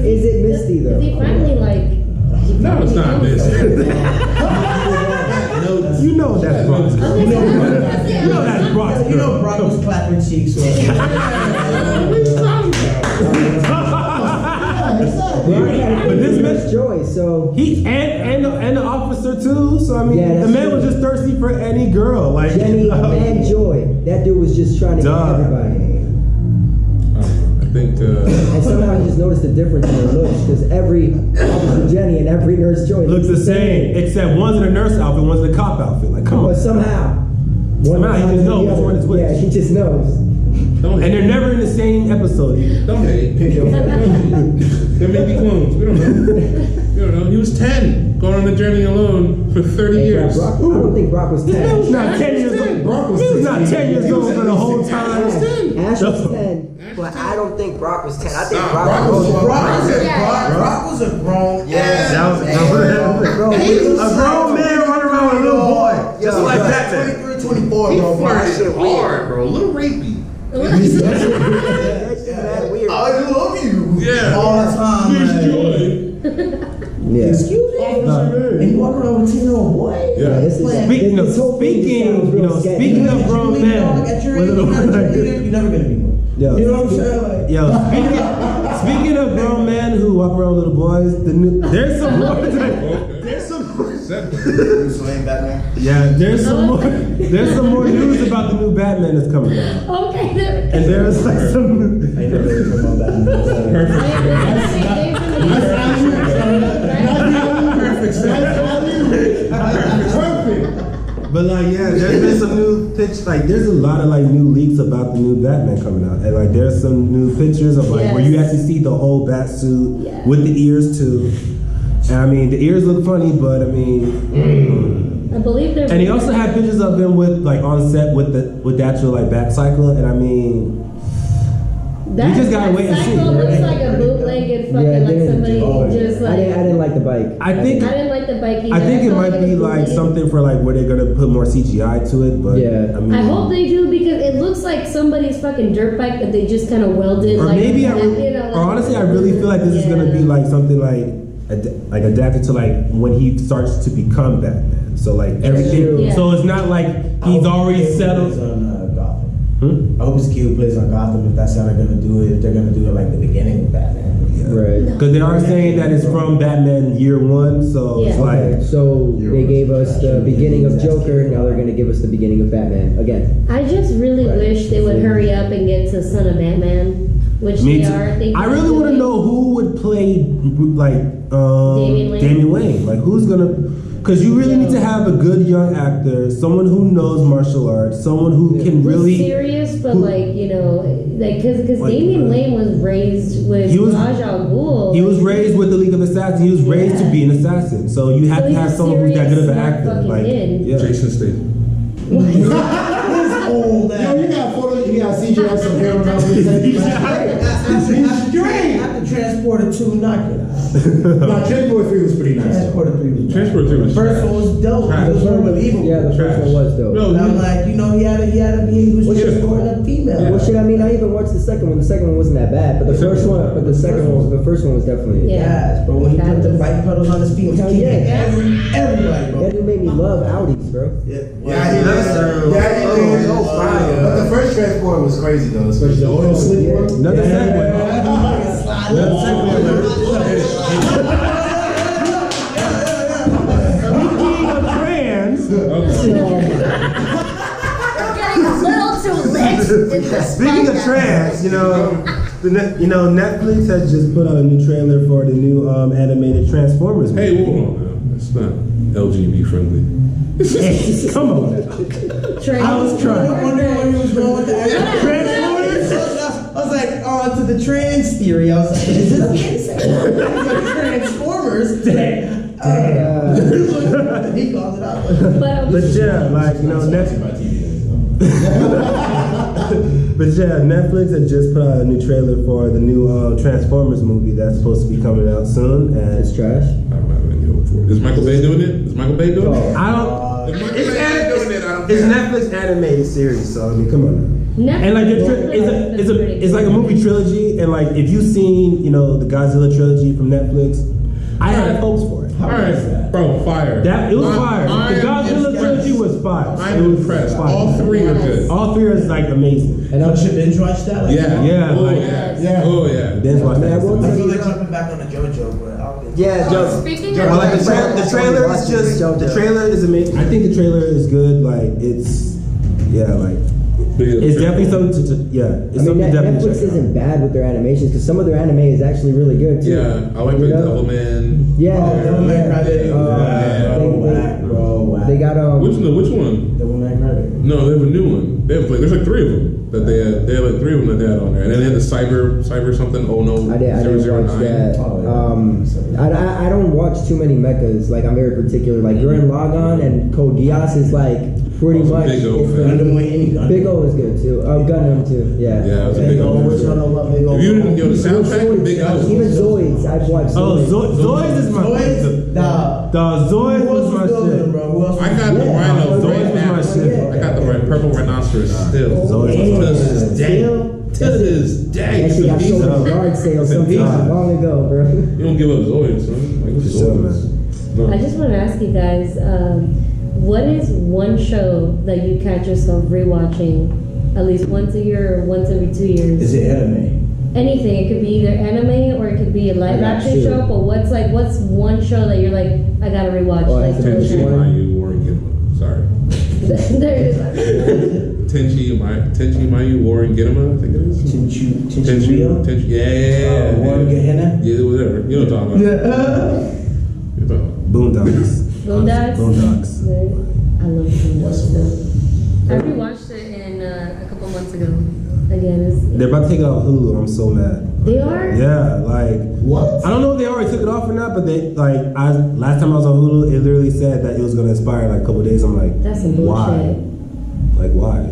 Is it Misty though? Is he finally like? No, it's not this. You know that's Brock's. You know that's Brock's. You know Brock was clapping cheeks. So But this man, Joy, so he and the officer too. So I mean, Yeah, the that's man true. was just thirsty for any girl. Like Jenny and Joy, that dude was just trying to get Duh. everybody. I think. And somehow he just noticed the difference in their looks because every Officer Jenny and every Nurse Joy looks the same, except one's in a nurse outfit, one's in a cop outfit. Like, come But on. somehow, Somehow he just knows which one is which. Yeah, he just knows. Don't And hate. they're never in the same episode. Don't hate. There may be clones. We don't know. We don't know. He was 10, going on a journey alone for 30 Hey, years. Brock, I don't think Brock was He 10. was not 10 years old. Brock was He was not 16. 10 years old for the whole time. Ash was 10, but I don't think Brock was 10. I think Nah, Brock was Brock was a grown. Yeah. That was Bro, a grown man running around with a little boy. Just like that man. 23, 24, He bro. flirted hard, bro. A little rapey. That's mad weird. I love you. Yeah. All the time, Miss man. Joy. Yeah. Excuse me? And you walk around with a 10-year-old boy? Yeah. This is, Speaking of this whole thing just sounds speaking, real sketchy. speaking of grown men, At your with age, little you're not a cheerleader, you're never gonna be one. Yo, You know what I'm saying? Like, yo, speaking of grown men who walk around with little boys, there's some more. There's some more. Bruce Wayne Batman. Yeah, there's some more. There's some more news about the new Batman that's coming out, Okay, there. and there's like some. I ain't never really talking about But like, yeah, there's been some new there's a lot of like new leaks about the new Batman coming out, and like there's some new pictures of like where you Yes. actually see the whole bat suit Yeah. with the ears too. And I mean, the ears look funny, but I mean, I believe there's. and he also had pictures of him with like on set with the actual like bat cycle, and I mean, that, we just gotta wait and see. Cycle looks like a bootlegged fucking Yeah, like somebody just I like. didn't like the bike. I think I didn't like the bike either. I think it felt might like be was like bootlegged. something for like where they're gonna put more CGI to it, but Yeah. I mean, I hope they do because it looks like somebody's fucking dirt bike that they just kind of welded. or like, maybe like, or honestly, I really feel like this is gonna be like something like adapted to like when he starts to become Batman. So like everything. Yeah. So it's not like he's already settled. On Gotham. Hmm? I hope his kid plays on Gotham if that's how they're gonna do it. If they're gonna do it like the beginning of Batman. Right. Because they are saying that it's from Batman year one, so it's Yeah. Okay, like so they gave us the beginning of Joker, now they're gonna give us the beginning of Batman again. I just really Right. wish they would hurry up and get to Son of Batman, which me they too. are. Thinking I really of want to doing. know who would play like Damian Wayne? Damian Wayne. Like who's gonna? Because you really need to have a good young actor, someone who knows martial arts, someone who can Who's really. serious, but who- like because Like, Damian Wayne was raised with He was- Raj Al Ghul. He was raised with the League of Assassins. He was raised to be an assassin. So you have So to he's have a someone who's that good of an serious, actor. smart Like, fucking kid. yeah. Jason Statham. Old Yo, you got photos, you got CGI some hair around his head. I have to Transporter 2 knock it out. Nah, Transport 3 was pretty nice. though. Transporter 3 was Transport 3 was The first trash. one was dope. Trash. It was unbelievable. Yeah, the first one was dope. No, And I'm like, you know, he was What's your- transporting a female. Well, shit, I mean, I even watched the second one. The second one wasn't that bad, but the first one was definitely. Yeah. Yes, bro. When he put the bike pedals on his feet, he Hell kicked yeah. everybody, bro. That dude made me love Audis, bro. Yeah, he did. so fire. But the first Transport was crazy though, especially the oil slick one. Another segue. Speaking of trans, Getting a little too lit in this speaking of podcast. trans, Netflix has just put out a new trailer for the new animated Transformers movie. Hey, hold on now. It's not LGBT friendly. Come on now. Trans- I was trying. I wonder where he was going with that. Transformers? I was like, to the trans theory. I was like, is this like Transformers? He called it out. But yeah, like but yeah, Netflix had just put out a new trailer for the new Transformers movie that's supposed to be coming out soon, and It's trash. I'm not gonna get over for it. Is Michael Bay doing it? Is Michael Bay doing it? I don't. If Michael Bay is doing it, I don't It's care. Netflix animated series, so I mean, come on. Netflix- And like Netflix it's like a movie trilogy, and like if you've seen the Godzilla trilogy from Netflix, I had hopes for it. All right, bro, fire. That it was I'm- fire. I The am Godzilla impressed. trilogy was fire. I'm impressed. fire. All three are good. All three are like amazing. And I'll binge watch that. Like, Yeah, Oh like, yeah. Oh yeah. Binge watch that. Man, we'll I take feel you like jumping back on the JoJo, but I'll be. Yeah, Joe. Speaking Joe, of- Well, like like the trailer is just the trailer is amazing. I think the trailer is good. Like it's like it's definitely something to it's I mean, something to definitely Netflix check out. isn't bad with their animations because some of their anime is actually really good too. Yeah, I like You the know? Devilman. Yeah, Oh, Devilman Crybaby. Bro, whack. They got Which one? Devilman Crybaby. No, they have a new one. They have like there's like three of them that they had. They had like three of them that they had on there, and then they had the cyber something. Oh no, I didn't watch 009. that. Oh, yeah. I don't watch too many mechas. Like I'm very particular. Like during Logon and Code Geass is like pretty Oh, much. Big O it's fan. like- Gundam with any Gundam. Big O is good too. Gundam too. Yeah. Yeah, it was a Big big O. O. Which one about Big O? If you didn't go to soundtrack, Big Even O. Zoids, I've watched. Oh, Zoids. Zoids is my Zoids? Nah. Zoids Who else was my was building, shit. bro? Who else I was got the building? rhino. Zoids was my shit. I got the purple rhinoceros still. Zoids was my To shit. this day. To this day. That shit got sold Oh. at yard sale It's a piece. sometime long ago, bro. You don't give up Zoids, son. Like, what's For sure, Zoids? No. I just want to ask you guys, what is one show that you catch yourself rewatching at least once a year or once every 2 years? Is it anime? Anything. It could be either anime or it could be a live I got action two. show. But what's one show that you're like, I gotta rewatch? Oh, Like, that's a Tenchi one. Mayu Warren Gittima. Sorry. there it is. Tenchi Mayu Warren Gittima, I think it is. Tenchi. Yeah. Warren Gehenna? Yeah, whatever. You know what I'm talking about. You know what I'm talking about. Boondocks. Boondocks? Boondocks. I love Boondocks too. I rewatched it in a couple months ago. Again, They're about to take it off Hulu. I'm so mad. they are. Yeah, like What? I don't know if they already took it off or not, but they last time I was on Hulu, it literally said that it was gonna expire in like a couple days. I'm like, That's some why? bullshit. Like why?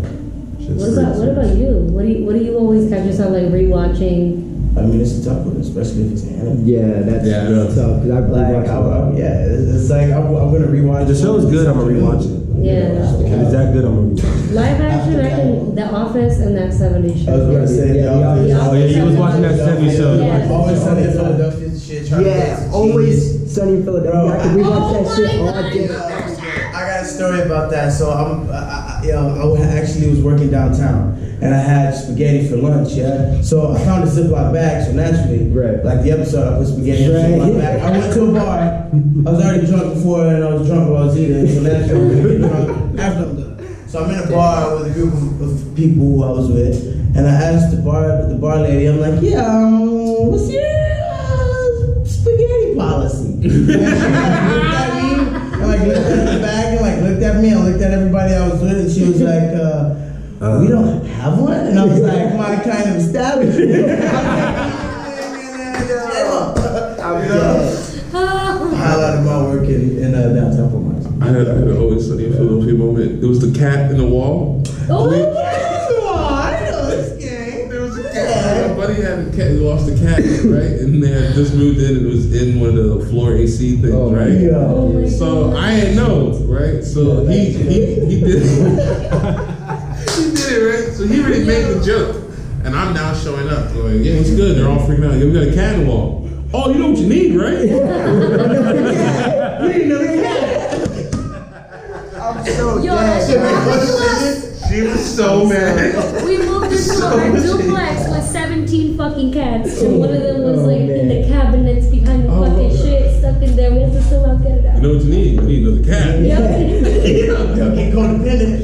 Shit's What about you? What do you always catch yourself like rewatching? I mean, it's a tough one, especially if it's an anime. Yeah, that's Yeah. tough because I've Like, rewatched a lot. it's like I'm gonna rewatch. The show is good. I'm gonna rewatch it. Yeah. If it's that good, I'm gonna rewatch it. Live action, I can The Office and that 70s show. I was gonna say, Yeah, The Office. Oh yeah, you was watching that 70 show. Yeah. Always Sunny in Philadelphia shit. trying to Yeah, get some always cheese. Sunny in Philadelphia. Bro, I could rewatch Oh that shit my all God. day. I got a story about that. So I actually was working downtown and I had spaghetti for lunch, yeah? So I found a Ziploc bag, so naturally, Right. like the episode, I put spaghetti in a Right. Ziploc bag. I went to a bar, I was already drunk before and I was drunk while I was eating, so naturally I'm gonna get drunk after I'm done. So I'm in a bar with a group of people who I was with, and I asked the bar lady, I'm like, yeah, what's your spaghetti policy? And she like, looked at me, and like looked at the bag, and like looked at me, and looked at everybody I was with, and she was like, we don't have one? And I was like, my kind of establishment. Highlighted my work in downtown Fort Myers. I had an always sunny in Philadelphia moment. It was the cat in the wall. Oh, I know this game. There was a cat. My buddy had a cat. He lost a cat, right? And they had just moved in. And it was in one of the floor AC things, Oh, right? yeah. oh my So God. I didn't know, right? So he did it. He did it, right? So he already made the joke. And I'm now showing up. Going, yeah, what's good? They're all freaking out. Yeah, we got a cat in the wall. Oh, you know what you need, right? You didn't know the cat. I'm so Yo, dead. that's She was so mad. We moved into a duplex with 17 fucking cats, and one of them was Oh, like in man. the cabinets behind the fucking shit, stuck in there. We had to still out get it out. You know what you need? You need another cat. Yep. Y'all get codependent.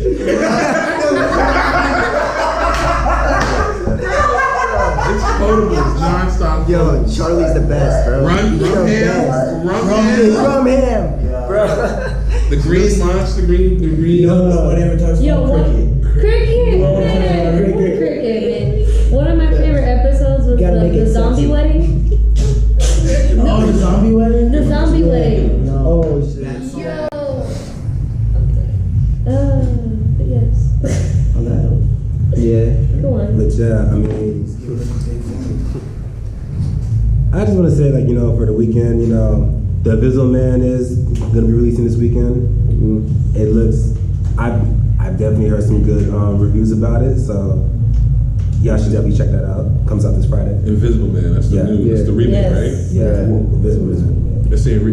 It's potable. It's nonstop. Yo, Charlie's the best, bro. Run He's the ham. best. Run ham. From him. Bro. The green monster, the green. No one ever talks Yo, about what? cricket. Cricket, Oh, man. cricket. Cricket, man. One of my favorite episodes was Gotta make the it zombie sexy. wedding. Oh, the zombie wedding? The zombie wedding. Oh shit. Yo. Yes. On that note. Yeah. Go on. But yeah, I mean, I just want to say, like, you know, for the weekend, you know, The Invisible Man is gonna be releasing this weekend. It looks, I've definitely heard some good reviews about it, so y'all should definitely check that out. Comes out this Friday. Invisible Man. That's the Yeah. new. That's the remake, Yes. right? Yeah, Invisible Man. They're saying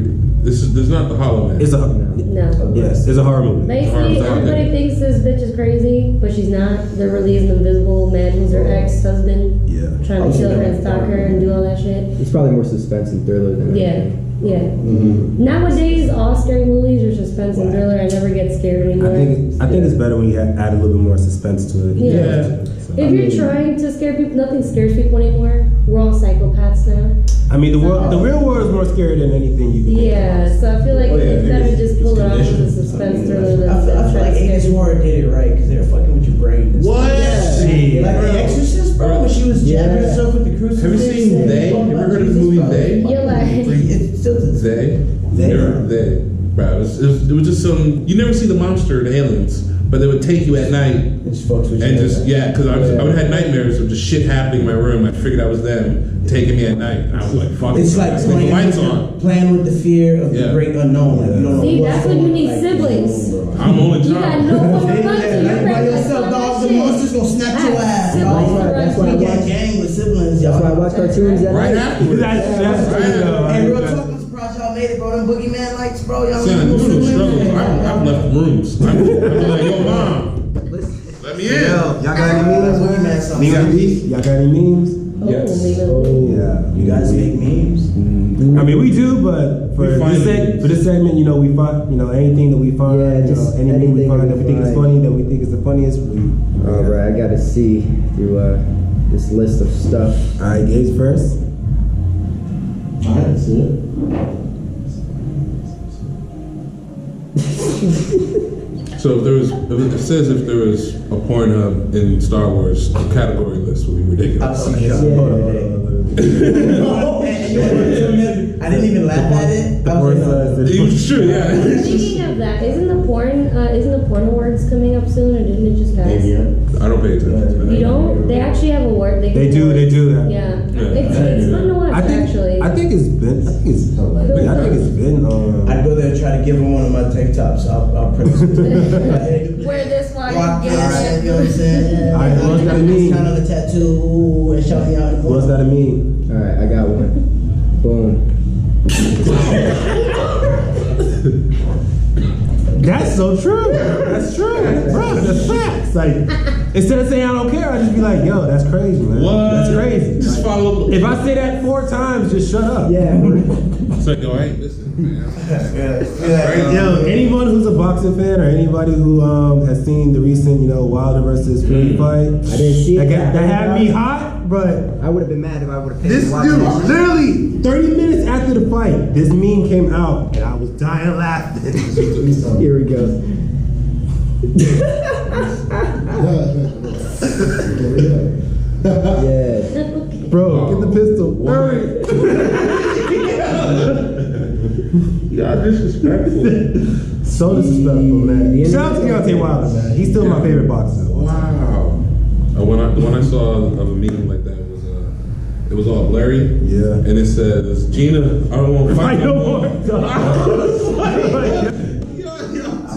There's not the Hollow Man. It's a No. yes. It's a horror movie. Basically, everybody thinks this bitch is crazy, but she's not. They're really an invisible man who's her ex-husband. Yeah. Trying to kill her and stalk her and do all that shit. It's probably more suspense and thriller than Yeah. Yeah. Mm-hmm. Nowadays, all scary movies are suspense and thriller. I never get scared anymore. I think it's better when you add a little bit more suspense to it. Yeah. If you're trying to scare people, nothing scares people anymore. We're all psychopaths now. I mean, the real world is more scary than anything you can think Yeah, so I feel like it's better just pull it off with a suspense thriller than I feel like 80s horror did it right because they were fucking with your brain. and What? stuff. Shit. Like The Exorcist, bro, when she was jabbing herself with the crucifix. Have you seen They? You ever heard of the movie They? You're like, It's still They? They. Bro, it was just some. You never see the monster, the aliens, but they would take you at night It just fucks with and you. just because I would have naightmares of just shit happening in my room. I figured that was them taking me at night. And I was like, fuck. It's like with the lights on. playing with the fear of the great unknown. Like you don't know see, what's that's when you going- need like, siblings. I'm only You got child. no one to run to. You're By ready yourself, dog. The monster's gonna snatch your ass. Siblings dog. to run That's why I to. We got watch- gang with siblings, That's y'all. why I watch cartoons at Right night. afterwards. That's Right true, though. Hey, real talk, I'm surprised y'all made it, bro. Them boogeyman lights, bro. Y'all Son, little you siblings. struggles. I've left rooms. I'm like, yo, mom, let me in. Yo, y'all got any memes? Boogeyman songs. Memes? Y'all got any memes? Oh, Yes. maybe. Yeah. You guys make memes? I mean, we do, but for We find memes. this segment, you know, we find, you know, anything that we find, Yeah, you know, just anything we anything find that that we we think is find. funny, that we think is the funniest. All right, I gotta see through this list of stuff. All right, Gabe's first. That's it. So it says if there was a Pornhub in Star Wars, the category list would be ridiculous. I didn't even laugh at it. I was like, It was true, yeah. Speaking of that, isn't the porn awards coming up soon, or didn't it just pass? I don't pay attention to that. You don't? They actually have awards. They do that. Yeah, it's fun to watch actually. I think it's been. I think it's been. I'd go there and try to give him one of my tank tops. I'll print it. Wear this while Block you this, get you know what I'm saying? All right, what's that mean? Count on the tattoo and shout me out. in the What's corner. that mean? All right, I got one. Boom. That's so true. That's true, bro. That's facts. Like, instead of saying I don't care, I just be like, yo, that's crazy, man. What? That's crazy. Just follow. If I say that 4 times, just shut up. Yeah. It's like, yo, I ain't listening, man. Yo, anyone who's a boxing fan or anybody who has seen the recent, you know, Wilder versus Fury fight, I didn't see it. that had me hot, but I would have been mad if I would have paid this to watch dude, that shit. literally 30 minutes after the fight, this meme came out, and I was dying laughing. Here we go. Yeah. Bro, get the pistol. Hurry. Y'all disrespectful. So disrespectful, man. The Shout out to Deontay Wilder, man. He's still my favorite boxer. Wow. When I saw of a meeting like that it was all blurry. Yeah. And it says, Gina, I don't want to fight no more.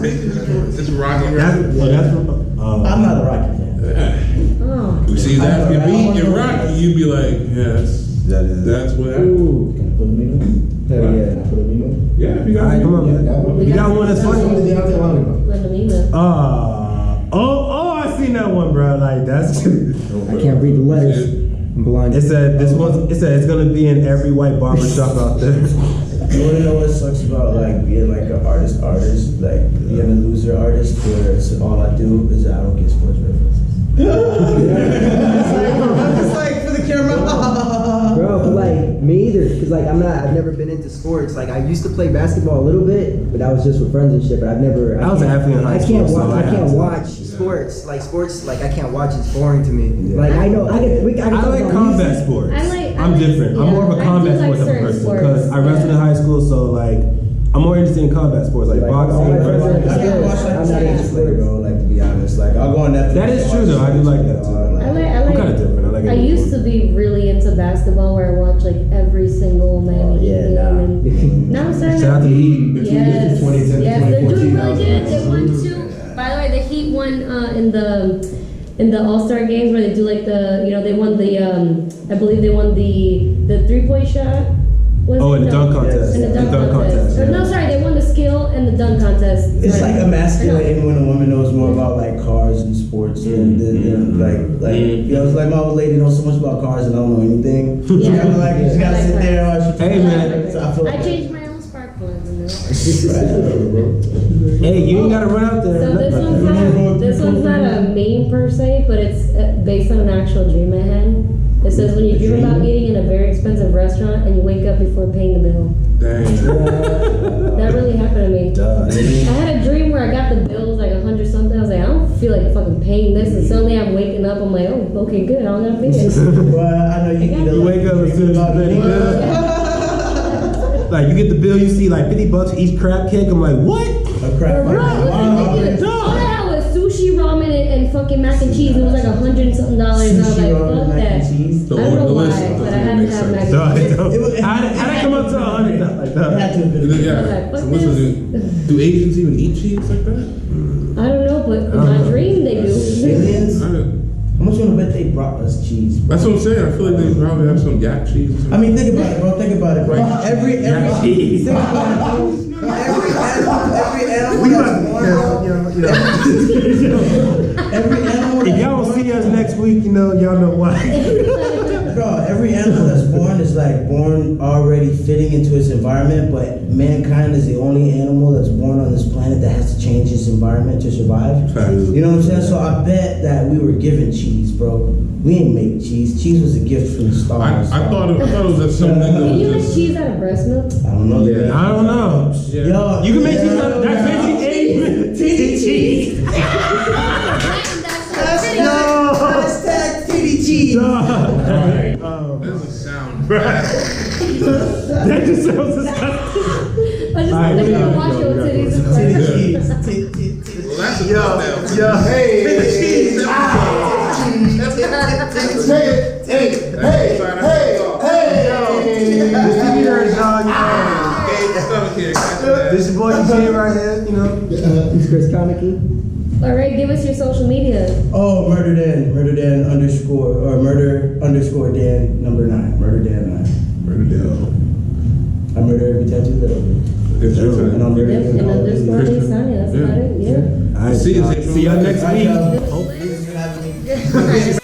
It's Rocky. That's from, I'm not a Rocky fan. Oh. You see that you beat your Rocky, you'd be like, yes, that's what happened. Ooh. Can I put a meme in? Hell yeah. Can I put a meme in? Yeah, if you got All right, come on, man. You got one that's funny. Deontay Wilder. Let them email. I seen that one, bro. Like that's. I can't read the letters. I'm blind. It said it's gonna be in every white barber shop out there. You wanna know what sucks about like being like an artist, like being a loser artist where it's all I do is I don't get sports references. I'm just like for the camera. Bro, but like me either, cause like I've never been into sports. Like I used to play basketball a little bit, but that was just with friends and shit. But I've never. I was an athlete in high school, so I I had can't to. watch sports. Like sports, like I can't watch. It's boring to me. Like I know I can. I like combat sports. I'm different. I'm more of a combat sports type of person because I wrestled in high school, so like I'm more interested in combat sports, like boxing. all my friends are into I can watch like I'm not into sports. bro. Like to be honest, like I'll go on Netflix. That is and true, watch though. I do like that, too. I'm kind of different. I like. I used to be really into basketball, where I watched like every single man game. And now I'm starting. Shout out to the Heat. Yes, 2010 to yes, they're doing 2014. really good. They won 2. By the way, the Heat won in the All-Star games where they do like they won the I believe they won the 3-point shot. Oh, in the dunk contest. In the dunk dunk contest. yeah. No, sorry, they won the skill and the dunk contest. It's Sorry. like emasculating when a woman knows more about like cars and sports than you know, it's like my old lady knows so much about cars and I don't know anything. Yeah. You gotta like, you just gotta sit there and watch. Hey, man. So I feel I like changed my own spark plugs. Hey, you ain't gotta run out there. So this one's not a meme per se, but it's based on an actual dream I had. It says when you dream about eating in a very expensive restaurant and you wake up before paying the bill. Dang. That really happened to me. I had a dream where I got the bills like 100 something. I was like, I don't feel like fucking paying this, and suddenly I'm waking up. I'm like, oh, okay, good. I don't gotta pay it. well, I know You wake up as soon as you pay the bill. Like you get the bill, you see like $50 for each crab cake. I'm like, what? a crap. Bro, listen, all I had was sushi, ramen, and fucking mac and cheese. It was like $100 and something. And I was like, fuck that. I don't know why, but I had to have mac and cheese. How'd that come up to $100? Like that? Yeah. Fuck So what's this. do Asians even eat cheese like that? I don't know, but in my dream they do. Aliens? I don't- How much you wanna bet they brought us cheese? Bro? That's what I'm saying. I feel like they probably have some yak cheese. Or something. I mean, think about it, bro. Think about it, bro. Every cheese. think about it, bro. Every animal that's born, Every animal. If y'all don't see us next week, you know, y'all know why. Bro, every animal that's born is like born already fitting into its environment, but mankind is the only animal that's born on this planet that has to change its environment to survive. Facts. You know what I'm saying? So I bet that we were given cheese, bro. We ain't make cheese. Cheese was a gift from the stars. I thought it was just something that Can you was make just. cheese out of breast milk? I don't know. Yeah. I don't know. Yo, You can make cheese out of that's basically titty cheese. Hashtag titty cheese. That doesn't sound bad. That just sounds disgusting. I just Alright, want we to got wash it. your Titty titties. cheese. Titty Well, that's a good yo, hey, cheese. This is boy Eugene right here, you know. It's Chris Konecki. All right, give us your social media. Oh, murder Dan underscore or murder underscore Dan number 9. Murder Dan 9. I murder every tattoo that I do. And I'm murder Yep, and underscore Lasagna. That's about it. Yeah. All right, See see y'all next week. Alright, y'all. Hopefully. Thanks for having me.